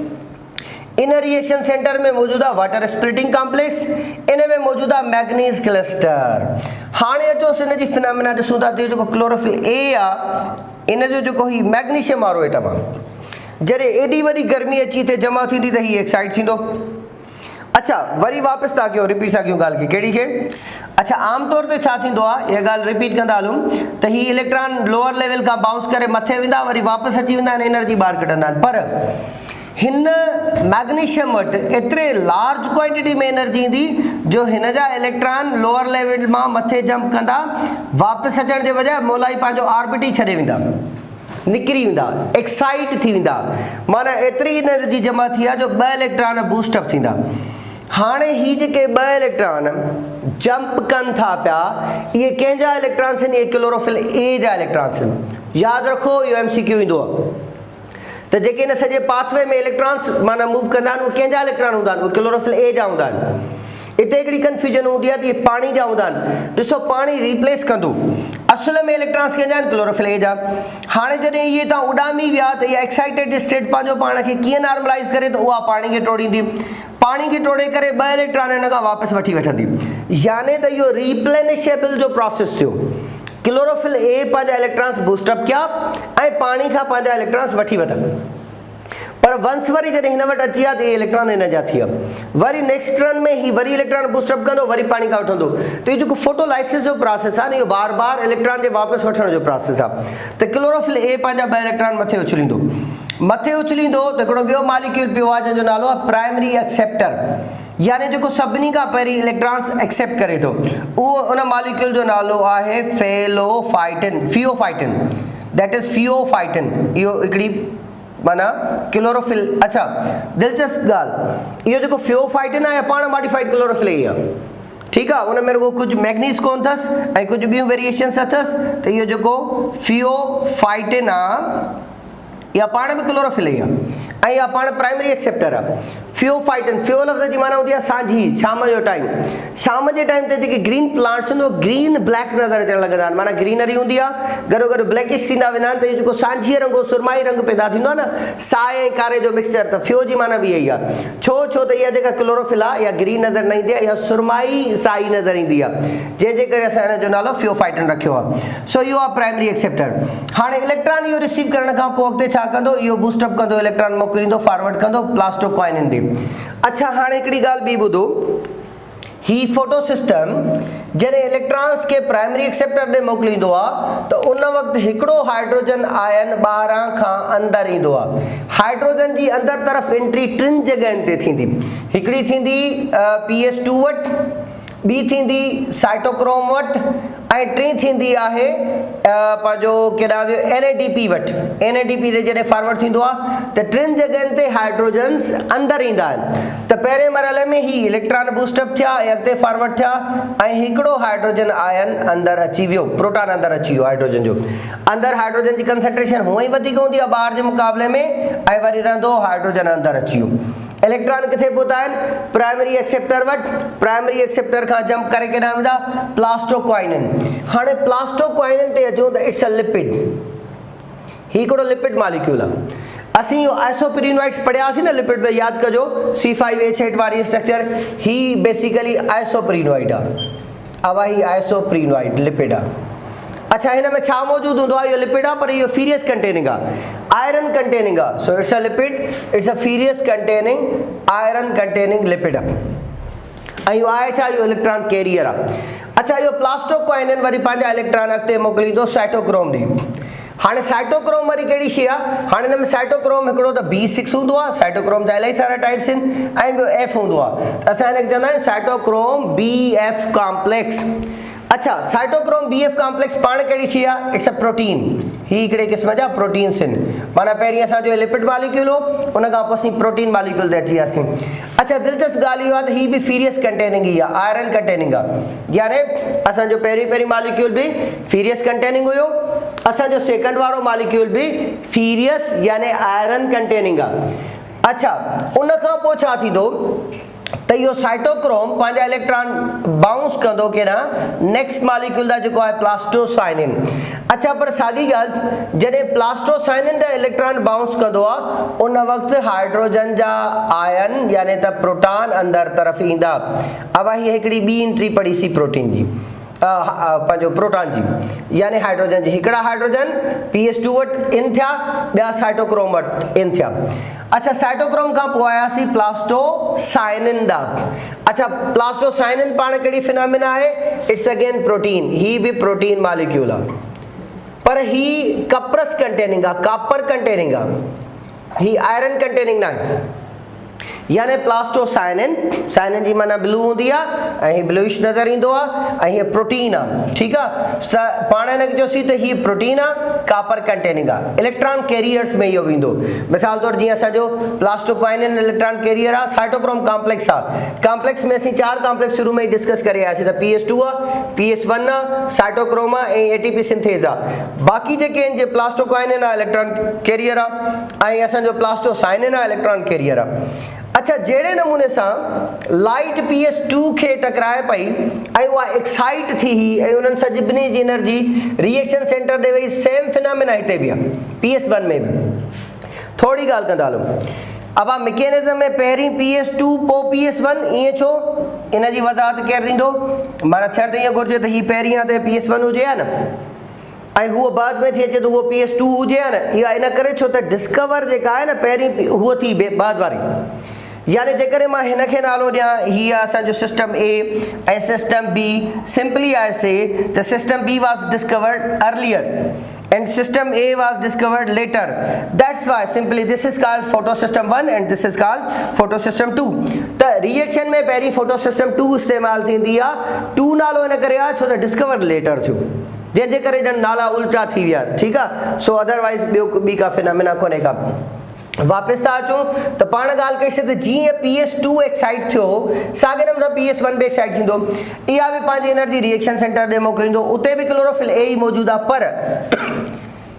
Speaker 1: इन रिएक्शन सेंटर में मौजूदु आहे वाटर स्प्लिटिंग कॉम्प्लेक्स, इन में मौजूदु आहे मैग्नीज़ क्लस्टर। हाणे अचोसि हिन जी फिनोमेना ॾिसूं था। जेको क्लोरोफिल ए आहे इन जो जेको ही मैग्नीशियम वारो एटम आहे जॾहिं एॾी वॾी गर्मी अची हिते जमा थींदी त हीउ एक्साइट थींदो। अच्छा वरी वापसि था कयूं, रिपीट था कयूं ॻाल्हि खे। कहिड़ी खे? अच्छा आमतौर ते छा थींदो आहे, इहा ॻाल्हि रिपीट कंदा हलूं त ही इलेक्ट्रॉन लोअर लेवल खां बाउंस करे मथे वेंदा वरी वापसि अची वेंदा आहिनि, एनर्जी ॿाहिरि कढंदा आहिनि। पर हिन मैग्नीशियम वटि एतिरे लार्ज क्वांटिटी में एनर्जी ईंदी जो हिन जा इलेक्ट्रॉन लोअर लेवल मां मथे जंप कंदा, वापसि अचण जे बजाय मोलाई पंहिंजो ऑर्बिट ई छॾे वेंदा, निकिरी वेंदा, एक्साइट थी वेंदा। माना एतिरी एनर्जी जमा थी आहे जो 2 इलेक्ट्रॉन बूस्टअप थींदा। हाणे ही जेके 2 इलेक्ट्रॉन जंप कनि था पिया इहे कंहिंजा इलेक्ट्रॉन्स आहिनि? इहे क्लोरोफिल ए जा इलेक्ट्रॉन्स आहिनि। यादि रखो इहो MCQ ईंदो आहे त जेके हिन सॼे पाथवे में इलेक्ट्रॉन्स माना मूव कंदा आहिनि उहे कंहिंजा इलेक्ट्रॉन हूंदा आहिनि? उहे क्लोरोफिल ए जा हूंदा आहिनि। हिते हिकिड़ी कंफ्यूजन हूंदी आहे त इहे पाणी जा हूंदा आहिनि। ॾिसो पाणी रिप्लेस कंदो, असुल में इलेक्ट्रॉन्स कंहिंजा आहिनि? क्लोरोफिल ए जा। हाणे जॾहिं इहे तव्हां उॾामी विया त इहा एक्साइटेड स्टेट पंहिंजो पाण खे कीअं नॉर्मलाइज़ करे त उहा पाणी खे टोड़ींदी। पाणी खे टोड़े करे 2 इलेक्ट्रॉन हिन खां वापसि वठी वठंदी। यानी त इहो रिप्लेनिशेबल जो प्रोसेस थियो। क्लोरोफिल ए पंहिंजा इलेक्ट्रॉन्स बूस्टअप किया ऐं पाणी खां पंहिंजा इलेक्ट्रॉन्स वठी वठा। पर वंस वरी जॾहिं हिन वटि अची विया त इहे इलेक्ट्रॉन हिन जा थी विया। वरी नेक्स्ट रन में ही वरी इलेक्ट्रॉन बूस्टअप कंदो, वरी पाणी खां वठंदो। त इहो जेको फोटोलाइसिस जो प्रोसेस आहे न इहो बार बार इलेक्ट्रॉन जे वापसि वठण जो प्रोसेस आहे। त क्लोरोफिल ए पंहिंजा 2 इलेक्ट्रॉन मथे उछलींदो। मथे उछलींदो त हिकिड़ो ॿियो मॉलिक्यूल पियो आहे जंहिंजो नालो आहे प्राइमरी एक्सेप्टर, यानी जेको सभिनी खां पहिरीं इलेक्ट्रॉन्स एक्सेप्ट करे थो। उहो उन मॉलिक्यूल जो नालो आहे फियोफाइटिन, दैट इज़ फियोफाइटिन। इहो हिकिड़ी माना क्लोरोफिल। अच्छा दिलचस्प ॻाल्हि, इहो जेको फियोफाइटिन आहे पाण मॉडिफाइड क्लोरोफिल ए आहे। ठीकु आहे, उन में रुगो कुझु मैग्नीज़ कोन अथसि ऐं कुझु ॿियूं वेरिएशन्स अथसि। त इहो जेको फियोफाइटिन आहे इहा पाण बि क्लोरोफिल ई आहे ऐं इहा पाण प्राइमरी एक्सेप्टर आहे। फियोफाइटिन, फियो लफ़्ज़ जी माना हूंदी आहे सांझी, शाम जो टाइम। शाम जे टाइम ते जेके ग्रीन प्लांट्स आहिनि उहे ग्रीन ब्लैक नज़र अचणु लॻंदा आहिनि, माना ग्रीनरी हूंदी आहे, गॾो गॾु ब्लैकिश थींदा वेंदा आहिनि। त इहो जेको सांझीअ रंगो सुरमाई रंग पैदा थींदो आहे न, साए ऐं कारे जो मिक्सचर, त फियो जी माना बि इहा ई आहे। छो त इहा जेका क्लोरोफिल आहे इहा ग्रीन नज़र न ईंदी आहे, इहा सुरमाई साई नज़र ईंदी आहे, जंहिंजे करे असां हिन जो नालो फियोफाइटिन रखियो आहे। सो इहो आहे प्राइमरी एक्सेप्टर। हाणे इलेक्ट्रॉन इहो रिसीव करण खां पोइ अॻिते छा कंदो? इहो बूस्टअप कंदो, इलेक्ट्रॉन मोकिलींदो, फॉरवर्ड कंदो प्लास्टोक्वाइनिन ॾे। अच्छा हाणे हिकिड़ी ॻाल्हि ॿी ॿुधो, ही फोटो सिस्टम जॾहिं इलेक्ट्रॉन्स खे प्राइमरी एक्सेप्टर ॾे मोकिलींदो आहे त उन वक़्तु हिकिड़ो हाइड्रोजन आयन ॿाहिरां खां अंदरि ईंदो आहे। हाइड्रोजन जी अंदरि तरफ़ एंट्री 3 जॻहियुनि ते थींदी। हिकिड़ी थींदी PS2 वटि, ॿी थींदी साइटोक्रोम वटि ऐं टी थींदी आहे पंहिंजो केॾा वियो NADP वटि। NADP ते जॾहिं फॉरवर्ड थींदो आहे त टिनि जॻहियुनि ते हाइड्रोजन्स अंदरि ईंदा आहिनि। त पहिरें मरहले में ही इलेक्ट्रॉन बूस्टअप थिया ऐं अॻिते फॉरवर्ड थिया ऐं हिकिड़ो हाइड्रोजन आयन अंदरि अची वियो, प्रोटॉन अंदरि अची वियो हाइड्रोजन जो। अंदरि हाइड्रोजन जी कंसंट्रेशन हूअं ई वधीक हूंदी आहे ॿाहिरि जे मुक़ाबले में, ऐं वरी रहंदो हाइड्रोजन अंदरि अची वियो। इलेक्ट्रॉन किथे पहुता आहिनि? प्राइमरी एक्सेप्टर वटि। प्राइमरी एक्सेप्टर खां जंप करे केॾांहुं वेंदा? प्लास्टोक्वाइनिन। हाणे प्लास्टोक्वाइनिन ते अचूं त इट्स अ लिपिड। ही हिकिड़ो लिपिड मॉलिक्यूल आहे। असीं इहो आइसोप्रीनोइड्स पढ़ियासीं न लिपिड में, यादि कजो C5H8 वारी स्ट्रक्चर। ही बेसिकली आइसोप्रीनोइड आहे। अब ही आइसोप्रीनोइड लिपिड आहे। अच्छा, हिन में छा मौजूदु हूंदो आहे? इहो लिपिड आहे पर इहो फीरियस कंटेनिंग आहे, आयरन कंटेनिंग आहे। So it's a lipid, it's a ferrous containing iron containing lipid आहे। ऐं इहो आहे छा? इहो इलेक्ट्रॉन कैरियर आहे। अच्छा, इहो प्लास्टोक्वाइनिन वरी पंहिंजा इलेक्ट्रॉन अॻिते मोकिलींदो साइटोक्रोम ॾे। हाणे साइटोक्रोम वरी कहिड़ी शइ आहे? हाणे हिन में साइटोक्रोम हिकिड़ो त B6 हूंदो आहे, साइटोक्रोम जा इलाही सारा टाइप्स आहिनि, ऐं ॿियो F हूंदो आहे। त असां हिनखे चवंदा आहियूं साइटोक्रोम BF कॉम्प्लेक्स। अच्छा, साइटोक्रोम BF कॉम्प्लेक्स पाण कहिड़ी शइ आहे? It's a protein. ही हिकिड़े क़िस्म जा प्रोटीन्स आहिनि। माना पहिरीं असांजो लिपिड मॉलिक्यूल हो, उन खां पोइ असीं प्रोटीन मॉलिक्यूल ते अची वियासीं। अच्छा, दिलचस्प ॻाल्हि इहो आहे त ही बि फीरियस कंटेनिंग ई आहे, आयरन कंटेनिंग आहे। यानी असांजो पहिरीं मॉलिक्यूल बि फीरियस कंटेनिंग हुयो, असांजो सेकंड वारो मॉलिक्यूल बि फीरियस यानी आयरन कंटेनिंग आहे। अच्छा, उन खां पोइ छा थींदो त इहो साइटोक्रोम पंहिंजा इलेक्ट्रॉन बाउंस कंदो केॾांहुं नेक्स्ट मॉलिक्यूल जा जेको आहे प्लास्टोसाइनिन। अच्छा, पर साॻी ॻाल्हि जॾहिं प्लास्टोसाइनिन जा इलेक्ट्रॉन बाउंस कंदो आहे उन वक़्तु हाइड्रोजन जा आयन यानी त प्रोटॉन अंदरि तरफ़ ईंदा। अब हीअ हिकिड़ी ॿी एंट्री पढ़ीसीं प्रोटीन जी, पंहिंजो प्रोटॉन जी, यानी हाइड्रोजन जी। हिकिड़ा हाइड्रोजन PS2 वटि इन थिया, ॿिया साइटोक्रोम वटि इन थिया। अच्छा, साइटोक्रोम खां पोइ आयासीं प्लास्टोसाइनिन ॾांहुं। अच्छा, प्लास्टोसाइनिन पाण कहिड़ी फिनोमिना आहे? It's again protein. ही बि प्रोटीन मॉलिक्यूल आहे, पर ही कपरस कंटेनिंग आहे, कापर कंटेनिंग आहे। ही आयरन कंटेनिंग न आहे। यानी प्लास्टोसाइनिन, साइनिन जी माना ब्लू हूंदी आहे ऐं ही ब्लूइश नज़र ईंदो आहे ऐं हीअ प्रोटीन आहे। ठीकु आहे, पाण हिनखे चयोसीं त हीअ प्रोटीन आहे, कापर कंटेनिंग आहे। इलेक्ट्रॉन कैरियर्स में इहो वेंदो। मिसाल तौरु जीअं असांजो प्लास्टोक्वाइनिन इलेक्ट्रॉन कैरियर आहे, साइटोक्रोम कॉम्प्लेक्स आहे। कॉम्प्लेक्स में असीं 4 कॉम्प्लेक्स शुरू में ई डिस्कस करे आयासीं त PS2 आहे, PS1 आहे, साइटोक्रोम आहे ऐं ATP सिंथेज आहे। बाक़ी जेके आहिनि, जे प्लास्टोक्वाइनिन आहे इलेक्ट्रॉन कैरियर आहे ऐं असांजो प्लास्टोसाइनिन आहे इलेक्ट्रॉन कैरियर आहे। अच्छा, जहिड़े नमूने सां लाइट PS2 खे टकराए पई ऐं उहा एक्साइट थी ऐं उन्हनि सॼी जी एनर्जी रिएक्शन सेंटर ॾे वई, सेम फिनोमिना हिते बि आहे PS1 में बि। थोरी ॻाल्हि कंदा हलूं। अब मैकेनिज्म में पहिरीं PS2 पोइ PS1, ईअं छो? इन जी वज़ाहत केरु ॾींदो? माना थियणु त ईअं घुरिजे त ही पहिरीं आहे त PS1 हुजे हा न, ऐं हूअ बाद में थी अचे त उहो PS2 हुजे हा न। इहा इन करे छो त डिस्कवर जेका आहे न पहिरीं हूअ थी बाद वारी। यानी जेकॾहिं मां हिनखे नालो ॾियां, हीअ आहे असांजो सिस्टम A ऐं सिस्टम B। सिंपली आहे से त system B was discovered earlier and system A was discovered later. That's why simply this is called photosystem 1 and this is called photosystem 2. The reaction में पहिरीं photosystem 2 इस्तेमाल थींदी आहे। 2 नालो इन करे आहे छो त डिस्कवर लेटर थियो, जंहिंजे करे ॼण नाला उल्टा थी विया। ठीकु आहे, सो अदरवाइज़ ॿी का फिनोमिना कोन्हे का। वापसि था अचूं त पाण ॻाल्हि कईसीं त जीअं PS2 एक्साइट थियो, साॻे नमूने सां PS1 बि एक्साइट थींदो। इहा बि पंहिंजी एनर्जी रिएक्शन सेंटर ॾे मोकिलींदो। उते बि क्लोरोफिल A ई मौजूदु आहे, पर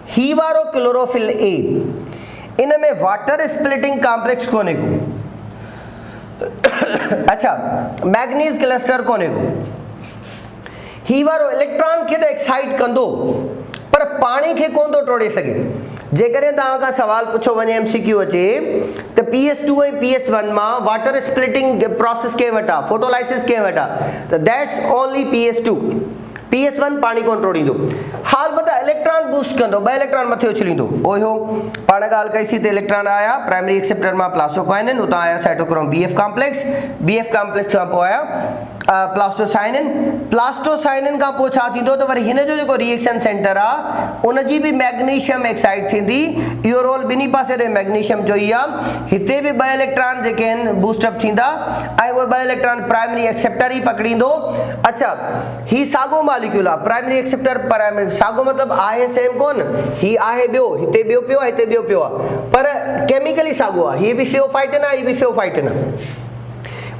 Speaker 1: ही वारो क्लोरोफिल A इन में वाटर स्प्लिटिंग कॉम्प्लेक्स कोन्हे को। अच्छा, मैग्नीज क्लस्टर कोन्हे को। ही वारो इलेक्ट्रॉन खे त एक्साइट कंदो पर पाणी खे कोन थो टोड़े सघे। जेकॾहिं तव्हां खां सवाल पुछो वञे MCQ अचे त PS2 ऐं PS1 मां वाटर स्प्लिटिंग प्रोसेस कंहिं वटि आहे, फोटोलाइसिस कंहिं वटि आहे, त दैट्स ओनली PS2। PS1 पाणी कोन टोड़ींदो। हाल त इलेक्ट्रॉन बूस्ट कंदो, ॿ इलेक्ट्रॉन मथे उछलींदो। ओहो पाण ॻाल्हि कईसीं त इलेक्ट्रॉन आया प्राइमरी एक्सेप्टर मां प्लास्टोकाइनिन, उतां आया cytochrome BF complex, BF complex खां पोइ आया प्लास्टोसाइनिन, प्लास्टोसाइनिन खां पोइ छा थींदो त वरी हिन जो जेको रिएक्शन सेंटर आहे उनजी बि मैग्नीशियम एक्साइड थींदी। इहो रोल ॿिन्ही पासे ते मैग्नीशियम जो ई आहे। हिते बि ॿ इलेक्ट्रॉन जेके आहिनि बूस्टअप थींदा ऐं उहे ॿ इलेक्ट्रॉन प्राइमरी एक्सेप्टर ई पकड़ींदो। अच्छा ही साॻियो मॉलिक्यूल आहे प्राइमरी एक्सेप्टर, प्राइमरी साॻियो मतिलबु आहे सेम कोन, ही आहे ॿियो, हिते ॿियो पियो आहे, हिते ॿियो पियो आहे, पर केमिकली साॻियो आहे। हीअ बि फियोफाइटिन आहे, हीअ बि फियोफाइटिन आहे।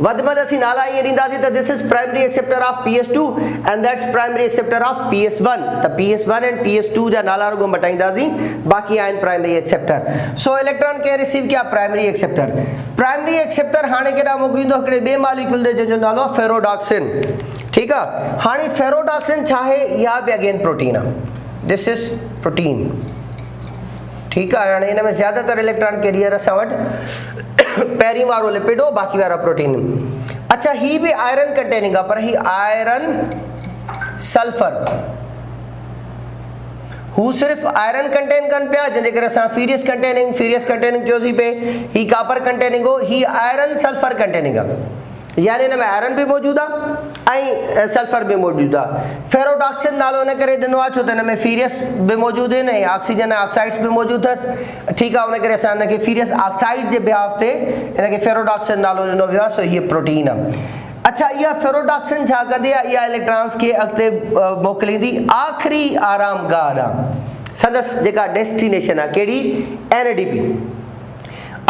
Speaker 1: वध में असीं नाला ईअं ॾींदासीं त this is primary acceptor of PS2 and that's primary acceptor of PS1। त PS1 एंड PS2 जा नाला रुगो मटाईंदासीं, बाक़ी आहिनि प्राइमरी एक्सेप्टर। सो इलेक्ट्रॉन खे रिसीव कया प्राइमरी एक्सेप्टर। प्राइमरी एक्सेप्टर हाणे केॾा मोकिलींदो हिकिड़े ॿिए मॉलिक्यूल ते जंहिंजो नालो आहे फेरोडॉक्सिन। ठीकु आहे, हाणे फेरोडॉक्सिन छा आहे? इहा बि अगेन प्रोटीन आहे, दिस इज प्रोटीन। ठीकु आहे, हाणे हिन में ज़्यादातर इलेक्ट्रॉन कैरियर असां वटि पहिरीं वारो लिपिड हो, बाक़ी वारा प्रोटीन। अच्छा ही भी आयरन कंटेनिंग आहे, पर ही आयरन सल्फर, हू सिर्फ़ आयरन कंटेन कनि पिया, जंहिंजे करे असां फीरियस कंटेनिंग चयोसीं पे। ही कापर कंटेनिंग हो, ही आयरन सल्फर कंटेनिंग आहे, यानी हिन में आयरन भी मौजूद आहे ऐं सल्फर भी मौजूद आहे। फेरोडॉक्सिन नालो इन करे ॾिनो आहे छो त हिन में फीरियस भी मौजूद आहिनि ऐं ऑक्सीजन ऑक्साइड्स भी मौजूद अथसि। ठीकु आहे, उन करे असां हिनखे फीरियस ऑक्साइड जे बिहाफ ते हिनखे फेरोडॉक्सिन नालो ॾिनो वियो आहे। सो हीअ प्रोटीन आहे। अच्छा इहा फेरोडॉक्सिन छा कंदी आहे? इहा इलेक्ट्रॉन्स खे अॻिते मोकिलींदी आख़िरी आरामगाह आहे, संदसि जेका डेस्टिनेशन आहे कहिड़ी? NADP।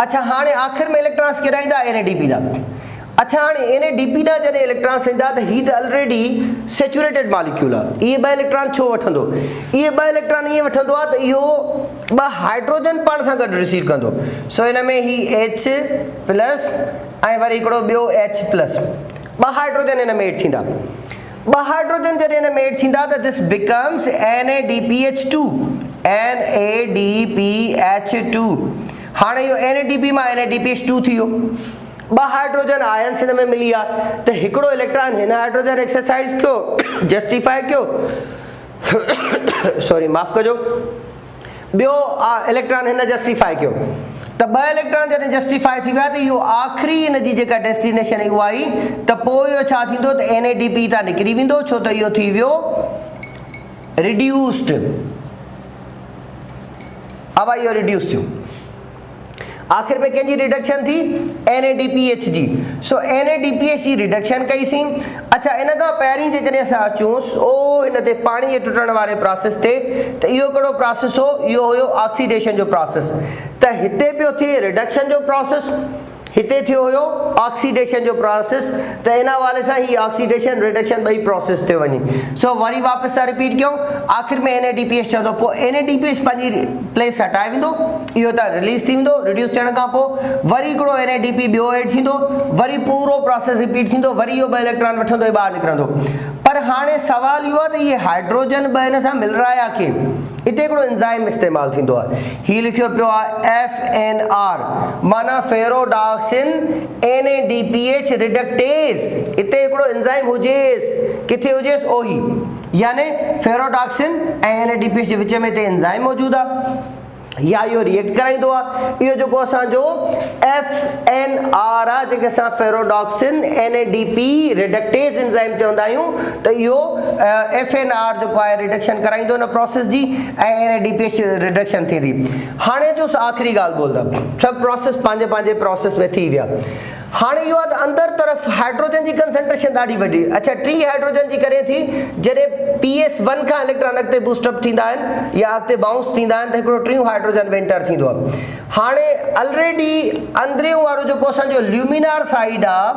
Speaker 1: अच्छा हाणे आख़िर में इलेक्ट्रॉन्स केॾा ईंदा? NADP दा। अच्छा हाणे NADP ॾांहुं जॾहिं इलेक्ट्रॉन्स ईंदा त हीअ त ऑलरेडी सेचुरेटेड मॉलिक्यूल आहे। इहे ॿ इलेक्ट्रॉन छो वठंदो? इहे ॿ इलेक्ट्रॉन ईअं वठंदो आहे त इहो ॿ हाइड्रोजन पाण सां गॾु रिसीव कंदो। सो हिन में ही H+ ऐं वरी हिकिड़ो ॿियो H+, ॿ हाइड्रोजन हिन में एड थींदा। ॿ हाइड्रोजन जॾहिं हिन में एड थींदा त दिस बिकम्स NADPH2। हाणे इहो NADP मां NADPH2 थी वियो। ॿ हाइड्रोजन आयन्स हिन में मिली आहे त हिकिड़ो इलेक्ट्रॉन हिन हाइड्रोजन एक्सरसाइज कयो, जस्टिफाई कयो, सॉरी माफ़ कजो, ॿियो इलेक्ट्रॉन हिन जस्टिफाई कयो। त ॿ इलेक्ट्रॉन जॾहिं जस्टिफाई थी विया त इहो आख़िरी हिन जी जेका डेस्टिनेशन उहा आई त पोइ इहो छा थींदो त NADP तां निकिरी वेंदो, छो त इहो थी वियो रिड्यूस्ड। अब इहो रिड्यूस थियो, आखिर में कंहिंजी रिडक्शन थी? NADPH जी। सो NADPH जी रिडक्शन कईसीं। अच्छा इन खां पहिरीं जॾहिं असां अचूंसि हिन ते पाणी जे टुटण वारे प्रोसेस ते, त इहो कहिड़ो प्रोसेस हो? इहो हुयो ऑक्सीडेशन जो प्रोसेस। त हिते पियो थिए रिडक्शन जो प्रोसेस, हिते थियो हुयो ऑक्सीडेशन जो प्रोसेस। त इन हवाले सां ही ऑक्सीडेशन रिडक्शन ॿई प्रोसेस थी वञे। सो वरी वापसि सां रिपीट कयूं, आख़िर में NADPH चवंदो, पोइ NADPH पंहिंजी प्लेस हटाए वेंदो, इहो त रिलीज़ थी वेंदो। रिड्यूस थियण खां पोइ वरी हिकिड़ो NADP ॿियो एड थींदो, वरी पूरो प्रोसेस रिपीट थींदो, वरी इहो ॿ इलेक्ट्रॉन वठंदो ऐं ॿाहिरि निकिरंदो। पर हाणे सवाल इहो आहे त इहे हाइड्रोजन ॿ हिन सां मिल रहा आहे के? हिते हिकिड़ो एंजाइम इस्तेमालु थींदो आहे, हीउ लिखियो पियो आहे FNR, माना फेरोडॉक्सिन NADPH रिडक्टेज। हिते हिकिड़ो एंजाइम हुजेसि, किथे हुजेसि? ओही, यानी फेरोडॉक्सिन ऐं NADPH जे विच में हिते एंजाइम मौजूदु आहे या इहो रिएक्ट कराईंदो आहे। इहो जेको असांजो FNR आहे, जंहिंखे असां फेरोडॉक्सिन NADP रिडक्टेज एंजाइम चवंदा आहियूं, त इहो FNR जेको आहे रिडक्शन कराईंदो हिन प्रोसेस जी ऐं NADPH रिडक्शन थींदी। हाणे जो आख़िरी ॻाल्हि बोलंदा, सभु प्रोसेस पंहिंजे पंहिंजे प्रोसेस में थी विया। हाणे इहो आहे त अंदरि तरफ़ हाइड्रोजन जी कंसंट्रेशन ॾाढी वॾी। अच्छा 3 हाइड्रोजन जी करे थी, जॾहिं PS1 खां इलेक्ट्रॉन अॻिते बूस्टअप थींदा आहिनि या अॻिते बाउंस थींदा आहिनि त हिकिड़ो 3 हाइड्रोजन वेंटर थींदो आहे। हाणे ऑलरेडी अंदरियों वारो जेको असांजो ल्यूमिनार साइड आहे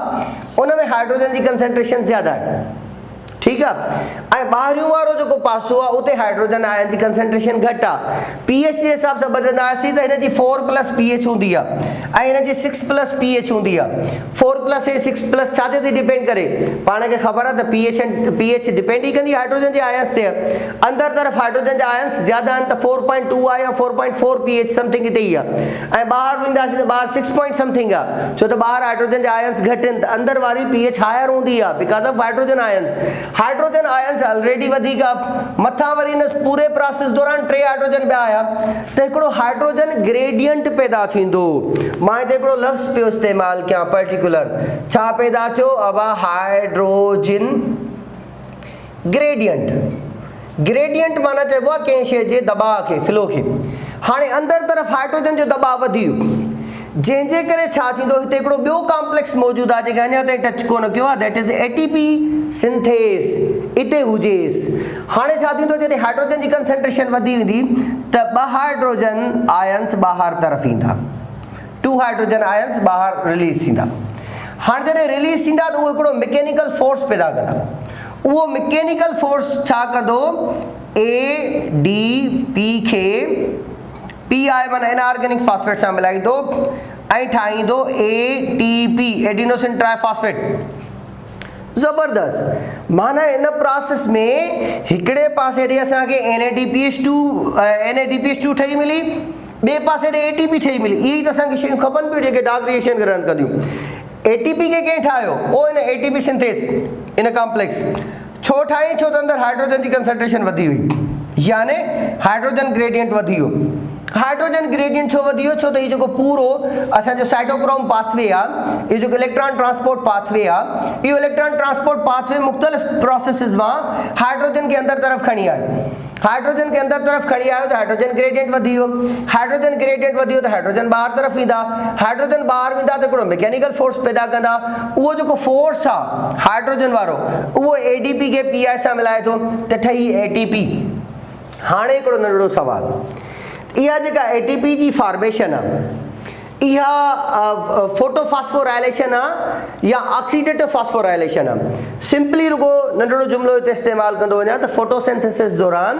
Speaker 1: उन में हाइड्रोजन जी कंसंट्रेशन ज़्यादा आहे। ठीकु आहे, ऐं ॿाहिरियों वारो जेको पासो आहे उते हाइड्रोजन आयन जी कंसंट्रेशन घटि आहे। pH जे हिसाब सां बदलंदासीं त हिन जी 4+ pH हूंदी आहे ऐं हिन जी 6+ pH हूंदी आहे। 4+ ऐं 6+ छा ते डिपेंड करे? पाण खे ख़बर आहे त pH डिपेंड ई कंदी हाइड्रोजन जे आयन्स ते। अंदरि तरफ़ हाइड्रोजन जा आयन्स ज़्यादा आहिनि त 4.2 आहे या 4.4 pH समथिंग हिते ई आहे, ऐं ॿाहिरि वेंदासीं त ॿाहिरि 6 पॉइंट समथिंग आहे, छो त ॿाहिरि हाइड्रोजन जा आयन्स घटि आहिनि त अंदरि वारी pH हायर हूंदी आहे because of hydrogen ions. Hydrogen ions already वधीक मथा वरी इन पूरे प्रोसेस दौरान 3 हाइड्रोजन ॿिया आया त हिकिड़ो हाइड्रोजन ग्रेडियंट पैदा थींदो। मां हिते हिकिड़ो लफ़्ज़ पियो इस्तेमालु कयां पर्टिकुलर, छा पैदा थियो अब हाइड्रोजन ग्रेडियंट। ग्रेडियंट माना चइबो आहे कंहिं शइ जे दबाव खे, फ्लो खे। हाणे अंदर तरफ़ हाइड्रोजन जो दबाव वधी वियो, जंहिंजे करे छा थींदो, हिते हिकिड़ो ॿियो कॉम्प्लेक्स मौजूदु आहे जेके अञा ताईं टच कोन कयो आहे, दैट इज़ एटीपी सिंथेस, इते हुजेसि। हाणे छा थींदो, जॾहिं हाइड्रोजन जी कंसंट्रेशन वधी वेंदी त 2 हाइड्रोजन आयन्स ॿाहिरि तरफ़ ईंदा, 2 हाइड्रोजन आयन्स ॿाहिरि रिलीज़ थींदा। हाणे जॾहिं रिलीज़ थींदा त उहो हिकिड़ो मैकेनिकल फोर्स पैदा कंदा। उहो मैकेनिकल फोर्स छा कंदो, एडीपी खे पी आहे माना इनऑर्गेनिक फास्फेट सां मिलाईंदो ऐं ठाहींदो एटीपी, एडिनोसिन ट्राइफॉस्फेट। ज़बरदस्त, माना इन प्रोसेस में हिकिड़े पासे ॾे असांखे NADPH2 ठही मिली, ॿिए पासे ॾे ATP ठही मिली। इहे त असांखे शयूं खपनि पियूं जेके डार्क रिएक्शन खे रन कंदियूं। ATP खे कंहिं ठाहियो, ओ इन ATP सिंथेस इन कॉम्प्लेक्स छो ठाही, छो त अंदरि हाइड्रोजन जी कंसंट्रेशन वधी हुई, यानी हाइड्रोजन ग्रेडियंट वधी वियो। हाइड्रोजन ग्रेडियंट छो वधी वियो, छो त इहो जेको पूरो असांजो साइटोक्रोम पाथवे आहे, इहो जेको इलेक्ट्रॉन ट्रांसपोर्ट पाथवे आहे, इहो इलेक्ट्रॉन ट्रांसपोर्ट पाथवे मुख़्तलिफ़ प्रोसेसिस मां हाइड्रोजन खे अंदर तरफ़ खणी आयो। हाइड्रोजन के अंदर तरफ खड़ी आयो तो हाइड्रोजन ग्रेडियंट वधी वियो। हाइड्रोजन ग्रेडियंट वधी वियो तो हाइड्रोजन ॿाहिरि तरफ ईंदा। हाइड्रोजन ॿाहिरि वेंदा त हिकिड़ो मैकेनिकल फोर्स पैदा कंदा। उहो जेको फोर्स आहे हाइड्रोजन वारो, उहो एडीपी खे पीआई सां मिलाए थो त ठही एटीपी। हाणे हिकिड़ो नंढड़ो सवाल, इहा जेका एटीपी जी फॉर्मेशन आहे, इहा फोटोफॉस्फोराइलेशन आहे या ऑक्सीडेटिव फॉस्फोराइलेशन आहे? सिंपली रुगो नंढड़ो जुमिलो हिते इस्तेमालु कंदो वञा त फोटोसिंथेसिस दौरान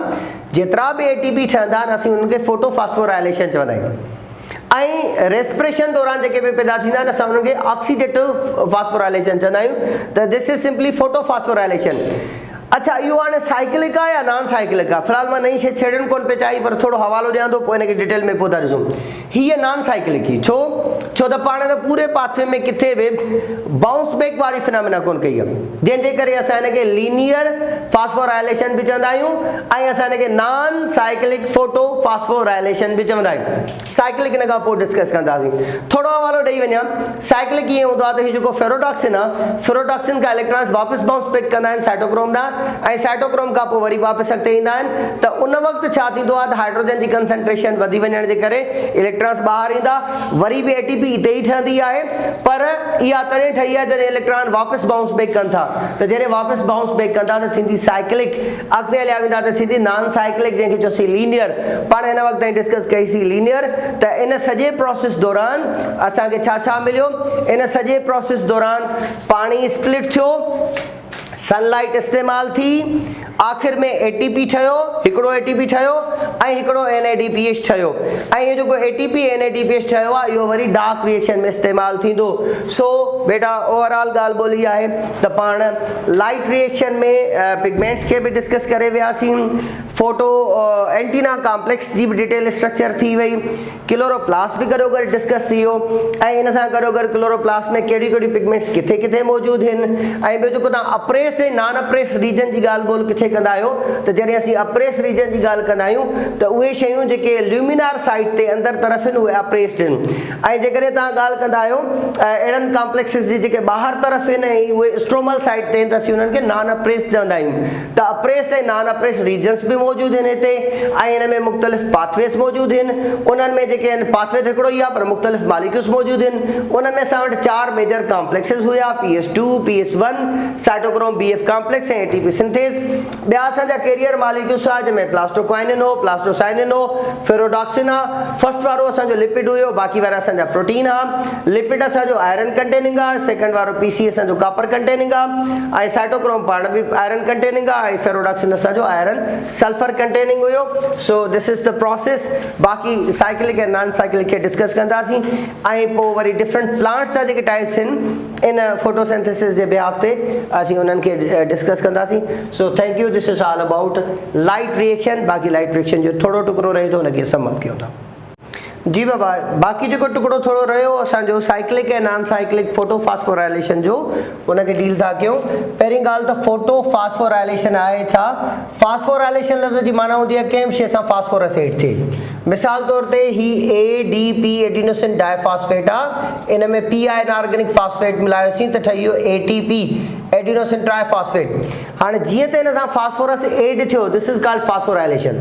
Speaker 1: जेतिरा बि एटीपी ठहंदा आहिनि असीं उन्हनि खे फोटोफॉस्फोराइलेशन चवंदा आहियूं, ऐं रेस्पिरेशन दौरान जेके बि पैदा थींदा आहिनि असां उन्हनि खे ऑक्सीडेटिव फॉस्फोराइलेशन चवंदा आहियूं। त दिस इज सिंपली फोटोफॉस्फोराइलेशन। अच्छा, इहो हाणे साइक्लिक आहे या नॉन साइक्लिक आहे? फ़िलहाल मां नई शइ छेड़नि कोन पे चाहिए, पर थोरो हवालो ॾियां थो, पोइ हिनखे डिटेल में पोइ था ॾिसूं। हीअ नॉन साइक्लिक ही छो त पाण हिन पूरे पाथवे में किथे बि बाउंस बैक वारी फिनोमिना कोन कई आहे, जंहिंजे करे असां हिनखे लीनियर फॉस्फोराइलेशन बि चवंदा आहियूं ऐं असां हिनखे नॉन साइक्लिक फोटोफॉस्फोराइलेशन बि चवंदा आहियूं। साइक्लिक हिन खां पोइ डिस्कस कंदासीं। थोरो हवालो ॾेई वञा। साइक्लिक ईअं हूंदो आहे त हीउ जेको फेरोटॉक्सिन आहे, फेरोटॉक्सिन खां इलेक्ट्रॉन्स वापसि बाउंस बैक कंदा आहिनि साइटोक्रोम ॾांहुं, ऐं साइटोक्रोम खां पोइ वरी वापसि अॻिते ईंदा आहिनि। त उन वक़्तु छा थींदो आहे त हाइड्रोजन जी कंसंट्रेशन वधी वञण जे करे इलेक्ट्रॉन्स ॿाहिरि ईंदा, वरी बि एटीपी हिते ई ठहंदी आहे, पर इहा तॾहिं ठही आहे जॾहिं इलेक्ट्रॉन वापसि बाउंस बैक कनि था। त जॾहिं वापसि बाउंस बैक कंदा त थींदी साइक्लिक, अॻिते हलिया वेंदा त थींदी नॉन साइक्लिक, जंहिंखे चयोसीं लीनियर। पाण हिन वक़्तु ताईं डिस्कस कईसीं लीनियर। त इन सॼे प्रोसेस दौरान असांखे छा छा मिलियो? इन सॼे प्रोसेस दौरान पाणी स्प्लिट थियो, सनलाइट इस्तेमाल थी, आख़िर में एटीपी ठहियो, हिकिड़ो एटीपी ठहियो ऐं हिकिड़ो NADPH ठहियो। ऐं इहो जेको एटीपी NADPH ठहियो आहे इहो वरी डार्क रिएक्शन में इस्तेमालु थींदो। सो बेटा ओवरऑल ॻाल्हि ॿोली आहे त पाण लाइट रिएक्शन में पिगमेंट्स खे बि डिस्कस करे वियासीं, फोटो एंटीना कॉम्प्लेक्स जी बि डिटेल स्ट्रक्चर थी वई, क्लोरोप्लास्ट बि गॾो गॾु डिस्कस थी वियो, ऐं इन सां गॾो गॾु क्लोरोप्लास्ट में कहिड़ी कहिड़ी पिगमेंट्स किथे किथे मौजूदु आहिनि। ऐं ॿियो जेको तव्हां अप्रेस ऐं नॉन अप्रेस रीजन जी ॻाल्हि ॿोल किथे कंदा आहियो त जॾहिं असीं अप्रेस रीजन जी ॻाल्हि कंदा आहियूं त उहे शयूं जेके ल्यूमिनार साइड ते अंदरि तरफ़ आहिनि उहे अप्रेस्ड आहिनि। ऐं जेकॾहिं तव्हां ॻाल्हि कंदा आहियो अहिड़नि कॉम्प्लेक्सिस जी जेके ॿाहिरि तरफ़ आहिनि ऐं उहे स्ट्रोमल साइड ते आहिनि त असीं उन्हनि खे नॉन अप्रेस चवंदा आहियूं। त अप्रेस ऐं नॉन अप्रेस रीजन्स बि मौजूदु आहिनि हिते, ऐं हिन में मुख़्तलिफ़ पाथवेस मौजूदु आहिनि। उन्हनि में जेके आहिनि पाथवे हिकिड़ो ई आहे पर मुख़्तलिफ़ मॉलिक्यूल्स मौजूदु आहिनि। उन में असां वटि 4 मेजर कॉम्प्लेक्सिस हुया, PS2, PS1, cytochrome BF complex ऐं ATP सिंथेस। ॿिया असांजा कैरियर मॉलिक्यूल्स आहे जंहिंमें प्लास्टोक्वाइनिन हो, प्लास्टोसाइनिन हो, फेरोडॉक्सिन आहे। फर्स्ट वारो असांजो लिपिड हुयो, बाक़ी वारा असांजा प्रोटीन आहे। लिपिड असांजो आयरन कंटेनिंग आहे, सेकंड वारो PC असांजो कॉपर कंटेनिंग आहे, ऐं साइटोक्रोम पाण बि आयरन कंटेनिंग आहे, ऐं फेरोडॉक्सिन असांजो आयरन सल्फर कंटेनिंग हुयो। So this is the process. बाक़ी साइक्लिक ऐं नॉन साइक्लिक खे डिस्कस कंदासीं, ऐं पोइ वरी डिफरेंट प्लांट्स जा जेके टाइप्स आहिनि इन फोटोसिंथेसिस जे बिहाफ ते असीं उन्हनि खे डिस्कस कंदासीं। So thank U. This is all about light reaction. बाक़ी लाइट रिएक्शन जो थोरो टुकड़ो रहे थो, हुनखे समअप कयूं था। जी बाबा, बाक़ी जेको टुकड़ो थोरो रहियो असांजो साइक्लिक ऐं नॉन साइक्लिक फोटोफॉस्फोराइलेशन जो, उनखे डील था कयूं। पहिरीं ॻाल्हि त फोटोफॉस्फोराइलेशन आहे छा? फॉस्फोराइलेशन लफ़्ज़ जी माना हूंदी आहे कंहिं बि शइ सां फॉस्फोरस एड थिए। मिसाल तौर ते ही ADP एडिनोसिन डाइफॉस्फेट आहे, इन में PI इनऑर्गेनिक फॉस्फेट मिलायोसीं त ठही वियो ATP एडिनोसिन ट्राइफॉस्फेट। हाणे जीअं त इन सां फॉस्फोरस एड थियो, this is called phosphorylation.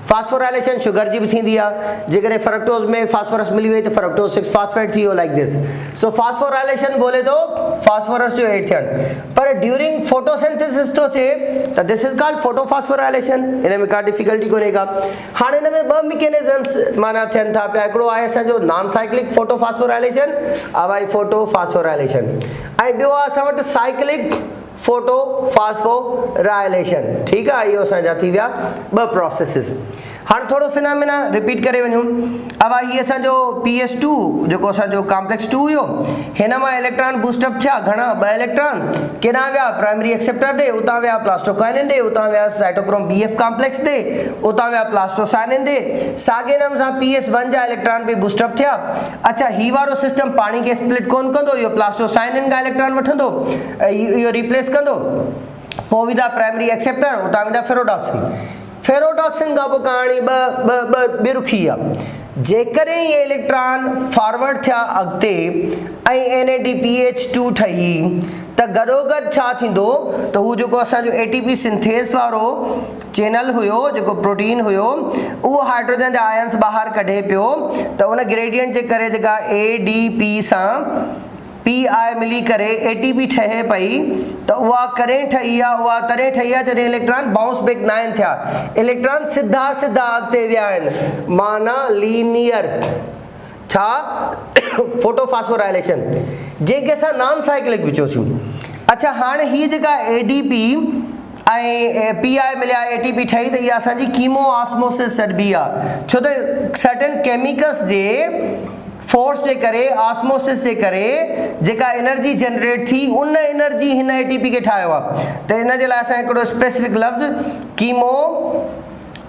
Speaker 1: Phosphorylation sugar जी भी थींदी आहे, जेकॾहिं फ्रक्टोज में फॉस्फोरस मिली वई त फ्रक्टोज 6 फॉस्फेट थी वियो, लाइक दिस। सो फॉस्फोराइलेशन बोले तो फॉस्फोरस जो एड थियणु, पर ड्यूरिंग फोटोसिंथेसिस तो थिए त दिस इज कॉल्ड फोटोफॉस्फोराइलेशन। इन में का डिफिकल्टी कोन्हे का। हाणे इन में ॿ मैकेनिज्म्स माना थियनि था पिया। हिकिड़ो आहे असांजो non cyclic photophosphorylation, Avvai photophosphorylation, ऐं ॿियो आहे असां वटि साइक्लिक फोटोफॉस्फोराइलेशन। ठीक है, इहो असांजा थी विया ॿ प्रोसेसिस। हाणे थोरो फिनोमिना रिपीट करे वञूं। अब हीअ असांजो PS2 जेको असांजो कॉम्प्लेक्स 2 हुयो, हिन मां इलेक्ट्रॉन बूस्टअप थिया घणा, 2 इलेक्ट्रॉन केॾां विया प्राइमरी एक्सेप्टर ॾे, उतां विया प्लास्टोकाइनिन ॾे, उतां विया साइटोक्रोम BF कॉम्प्लेक्स ॾे, उतां विया प्लास्टोसाइनिन ॾे। साॻे नमूने सां PS1 जा इलेक्ट्रॉन बि बूस्टअप थिया। अच्छा, ही वारो सिस्टम पाणी खे स्प्लिट कोन कंदो, इहो प्लास्टोसाइनिन खां इलेक्ट्रॉन वठंदो, इहो रिप्लेस कंदो, पोइ वेंदा प्राइमरी एक्सेप्टर, उतां वेंदा फेरोडॉक्सिन। फेरोडॉक्सिन खां पोइ कहाणी ॿ रुखी आहे। जेकॾहिं इहे इलेक्ट्रॉन फॉरवर्ड थिया अॻिते ऐं NADPH2 ठही, त गॾोगॾु छा थींदो त हू जेको असांजो ATP सिंथेस वारो चैनल हुयो, जेको प्रोटीन हुयो, उहो हाइड्रोजन जा आयन्स ॿाहिरि कढे पियो, त उन ग्रेडियंट जे करे जेका ADP सां PI मिली करे ATP ठहे पई, त उहा कॾहिं ठही आहे? उहा तॾहिं ठही आहे जॾहिं इलेक्ट्रॉन बाउंस बैक न आहिनि थिया, इलेक्ट्रॉन सिधा सिधा अॻिते विया आहिनि, माना लीनियर छा फोटोफॉस्फोराइलेशन, जंहिंखे असां नॉन साइक्लिक बि चयोसीं। अच्छा, हाणे हीअ जेका ADP ऐं PI मिलिया ATP ठही, त इहा असांजी कीमो ऑस्मोसिस चइबी आहे। छो त सर्टेन केमिकल्स जे फोर्स जे करे, ऑस्मोसिस जे करे जेका एनर्जी जनरेट थी, उन एनर्जी हिन ATP खे ठाहियो आहे। त इन जे लाइ असां हिकिड़ो स्पेसिफिक लफ़्ज़ कीमो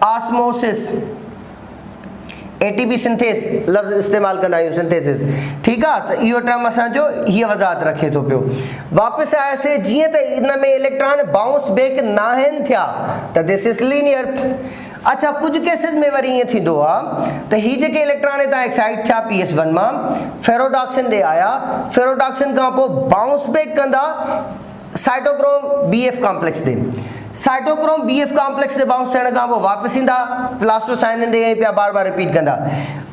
Speaker 1: ऑस्मोसिस ATP सिंथेस लफ़्ज़ इस्तेमालु कंदा आहियूं, सिंथेसिस। ठीकु आहे, त इहो टर्म असांजो हीअ वज़ाहत रखे थो पियो। वापसि आयासीं, जीअं त इन में इलेक्ट्रॉन बाउंस बैक न आहिनि थिया, त दिस इज़ लीनियर। अच्छा, कुछ केसेस में वरी ईअं थींदो आहे त ही जेके इलेक्ट्रॉन हितां एक्साइट थिया PS1 मां, फेरोडॉक्सिन ॾे आया, फेरोडॉक्सिन खां पोइ बाउंस बैक कंदा साइटोक्रोम BF कॉम्प्लेक्स ॾे, साइटोक्रोम BF कॉम्प्लेक्स ते बाउंस थियण खां पोइ वापसि ईंदा प्लास्टोसाइनिन ॾे, पिया बार बार रिपीट कंदा।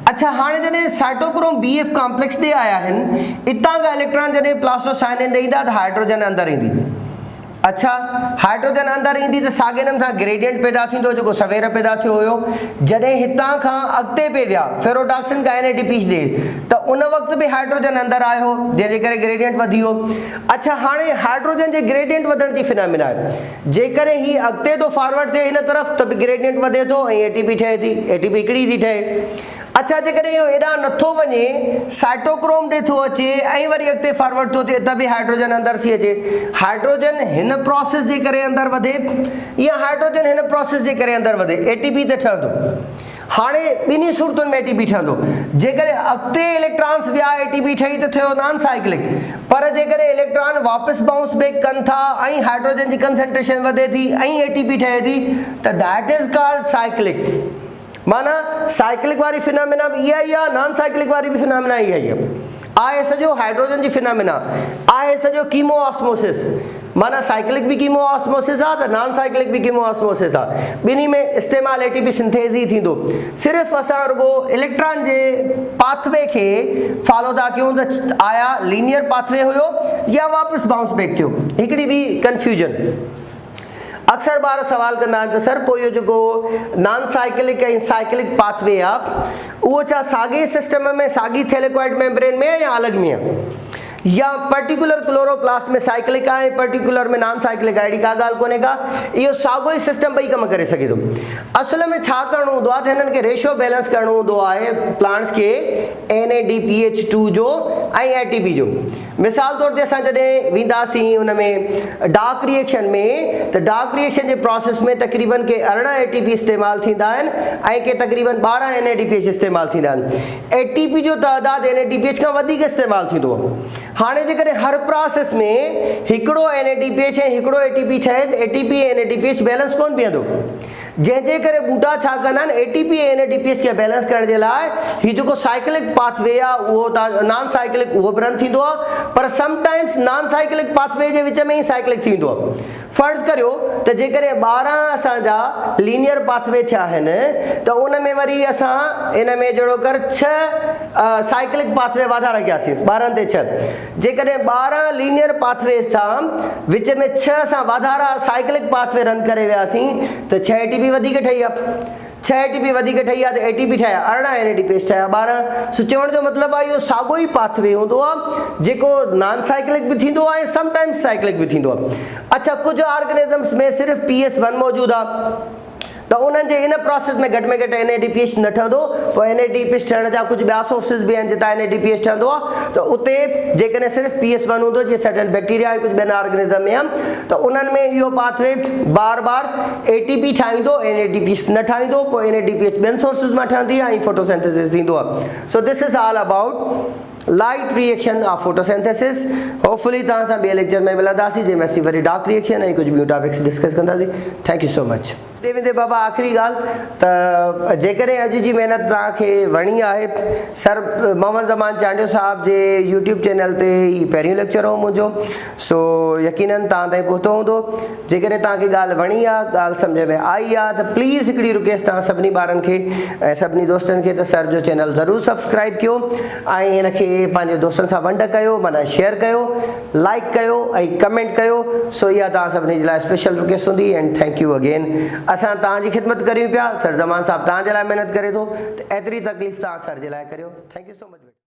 Speaker 1: अच्छा, हाणे जॾहिं साइटोक्रोम BF कॉम्प्लेक्स ॾे आया आहिनि, इतां खां इलेक्ट्रॉन जॾहिं प्लास्टोसाइनिन ॾे ईंदा त हाइड्रोजन अंदरि ईंदी। अच्छा, हाइड्रोजन अंदरि ईंदी त साॻे नमूने सां ग्रेडियंट पैदा थींदो, जेको सवेर पैदा थियो हुयो। जॾहिं हितां खां अॻिते पे विया फेरोडॉक्सिन खां NADP ॾे, त उन वक़्तु बि हाइड्रोजन अंदरि आयो, जंहिंजे करे ग्रेडियंट वधी वियो। अच्छा, हाणे हाइड्रोजन जे ग्रेडियंट वधण जी फिनोमिना आहे। जेकॾहिं ही अॻिते थो फॉरवर्ड थिए हिन तरफ़, त बि ग्रेडियंट वधे थो ऐं ATP ठहे थी, ATP हिकिड़ी थी ठहे। अच्छा, जेकॾहिं इहो एॾां नथो वञे, साइटोक्रोम ॾे थो अचे ऐं वरी अॻिते फॉरवर्ड थो थिए, त बि हाइड्रोजन अंदरि थी अचे। हाइड्रोजन हिन प्रोसेस जे करे अंदरि वधे, या हाइड्रोजन हिन प्रोसेस जे करे अंदरि वधे, ATP त ठहंदो। हाणे ॿिन्ही सूरतुनि में ATP ठहंदो। जेकॾहिं अॻिते इलेक्ट्रॉन्स विया ATP ठही त थियो नॉन साइक्लिक, पर जेकॾहिं इलेक्ट्रॉन वापसि बाउंस बैक कनि था ऐं हाइड्रोजन जी कंसंट्रेशन वधे थी ऐं ATP ठहे थी, त दैट इज़ कॉल्ड साइक्लिक। माना साइक्लिक वारी फिनोमिना बि इहा ई आहे, नॉन साइक्लिक वारी बि फिनोमिना इहा ई आहे। सॼो हाइड्रोजन जी फिनोमिना आहे, सॼो कीमो ऑस्मोसिस, माना साइक्लिक भी कीमो ऑस्मोसिस आ त नॉन साइक्लिक भी कीमो ऑस्मोसिस आ। बिनी में इस्तेमाल एटीपी सिंथेस ही थींदो। सिर्फ असां रुगो इलेक्ट्रॉन जे पाथवे के फॉलो था कयूं त आया लीनियर पाथवे हुयो या वापस बाउंस बैक थियो, हिकड़ी भी कंफ्यूजन। अक्सर बार सवाल कंदा आहिनि त सर पोइ इहो जेको नॉन साइक्लिक ऐं साइक्लिक पाथवे आहे उहो छा साॻे सिस्टम में साॻी थैलेकॉइड मेम्ब्रेन में या अलॻि में आहे, या पर्टिकुलर क्लोरोप्लास्ट में साइक्लिक आहे पर्टिकुलर में नॉन साइक्लिक आहे, अहिड़ी का ॻाल्हि कोन्हे का। इहो साॻियो ई सिस्टम ॿई कम करे सघे थो। असल में छा करणो हूंदो आहे त हिननि खे रेशियो बैलेंस करणो हूंदो आहे प्लांट्स खे NADPH2 जो ऐं ATP जो। मिसाल तौर ते असां जॾहिं वेंदासीं उन में डार्क रिएक्शन में, त डार्क रिएक्शन जे प्रोसेस में तक़रीबन के 18 ATP इस्तेमालु थींदा आहिनि ऐं के तक़रीबन 12 NADPH इस्तेमालु थींदा आहिनि। ATP जो तइदाद NADPH खां वधीक इस्तेमालु थींदो आहे। हाणे जेकॾहिं हर प्रोसेस में हिकिड़ो NADPH ऐं हिकिड़ो ATP ठहे त ATP ऐं NADPH बैलेंस कोन बीहंदो, जंहिंजे करे ॿूटा छा कंदा आहिनि ATP ऐं NADPH खे बैलेंस करण जे लाइ हीउ जेको साइक्लिक पाथवे आहे उहो नॉन साइक्लिक उहो बि रन थींदो आहे, पर समटाइम्स नॉन साइक्लिक पाथवे जे विच में ई साइक्लिक थींदो आहे। फर्ज़ करियो त जेकॾहिं 12 असांजा लीनियर पाथवे थिया आहिनि त उन में वरी असां इन में जहिड़ो कर 6 साइक्लिक पाथवे वाधारा कयासीं, 12 ते 6। जेकॾहिं 12 लीनियर पाथवेज़ सां विच में 6 असां वाधारा साइक्लिक पाथवे रन करे वियासीं त 6 ATP वधीक ठही आहे, 6 ATP वधीक ठही आहे त ATP ठहिया 18 NADPH ठहिया 12। सो चवण जो मतिलबु आहे इहो साॻियो ई पाथवे हूंदो आहे जेको नॉन साइक्लिक बि थींदो आहे ऐं समटाइम्स साइक्लिक बि थींदो आहे। अच्छा, कुझु ऑर्गेनिज़म्स में सिर्फ़ु PS1 मौजूदु आहे त उन्हनि जे इन प्रोसेस में घटि NADPH न ठहंदो, पोइ NADPH ठहण जा कुझु ॿिया सोर्सिस बि आहिनि जितां NADPH ठहंदो आहे, त उते जेकॾहिं सिर्फ़ु PS1 हूंदो जीअं सर्टेन बैक्टीरिया ऐं कुझु ॿियनि ऑर्गेनिज़म में आहे त उन्हनि में इहो पाथवे बार बार ATP ठाहींदो, NADPH न ठाहींदो, पोइ NADPH ॿियनि सोर्सिस मां ठहंदी आहे ऐं फोटोसिंथेसिस थींदो आहे। So this is all about light reaction of photosynthesis. Hopefully तव्हां सां ॿिए लेक्चर में मिलंदासीं जंहिंमें असीं वरी डार्क रिएक्शन ऐं कुझु ॿियूं टॉपिक्स डिस्कस कंदासीं। Thank you so much. वेंदे बाबा आख़िरी ॻाल्हि त जेकॾहिं अॼु जी महिनत तव्हांखे वणी आहे, सर मोहम्मद ज़मान चांडियो साहिब जे यूट्यूब चैनल ते ही पहिरियों लेक्चर हो मुंहिंजो, सो यकीनन तव्हां ताईं पहुतो हूंदो। जेकॾहिं तव्हांखे ॻाल्हि वणी आहे, ॻाल्हि सम्झ में आई आहे त प्लीज़ हिकिड़ी रिक्वेस्ट तव्हां सभिनी ॿारनि खे ऐं सभिनी दोस्तनि खे त सर जो चैनल ज़रूरु सब्सक्राइब कयो ऐं हिनखे पंहिंजे दोस्तनि सां वंड कयो, माना शेयर कयो, लाइक कयो ऐं कमेंट कयो। सो इहा तव्हां सभिनी जे लाइ स्पेशल रिक्वेस्ट हूंदी। And thank U again. असां तव्हांजी ख़िदमत करियूं पिया, सर ज़मान साहब तव्हांजे लाइ महिनत करे थो, त एतिरी तकलीफ़ तव्हां सर जे लाइ करियो। Thank you so much.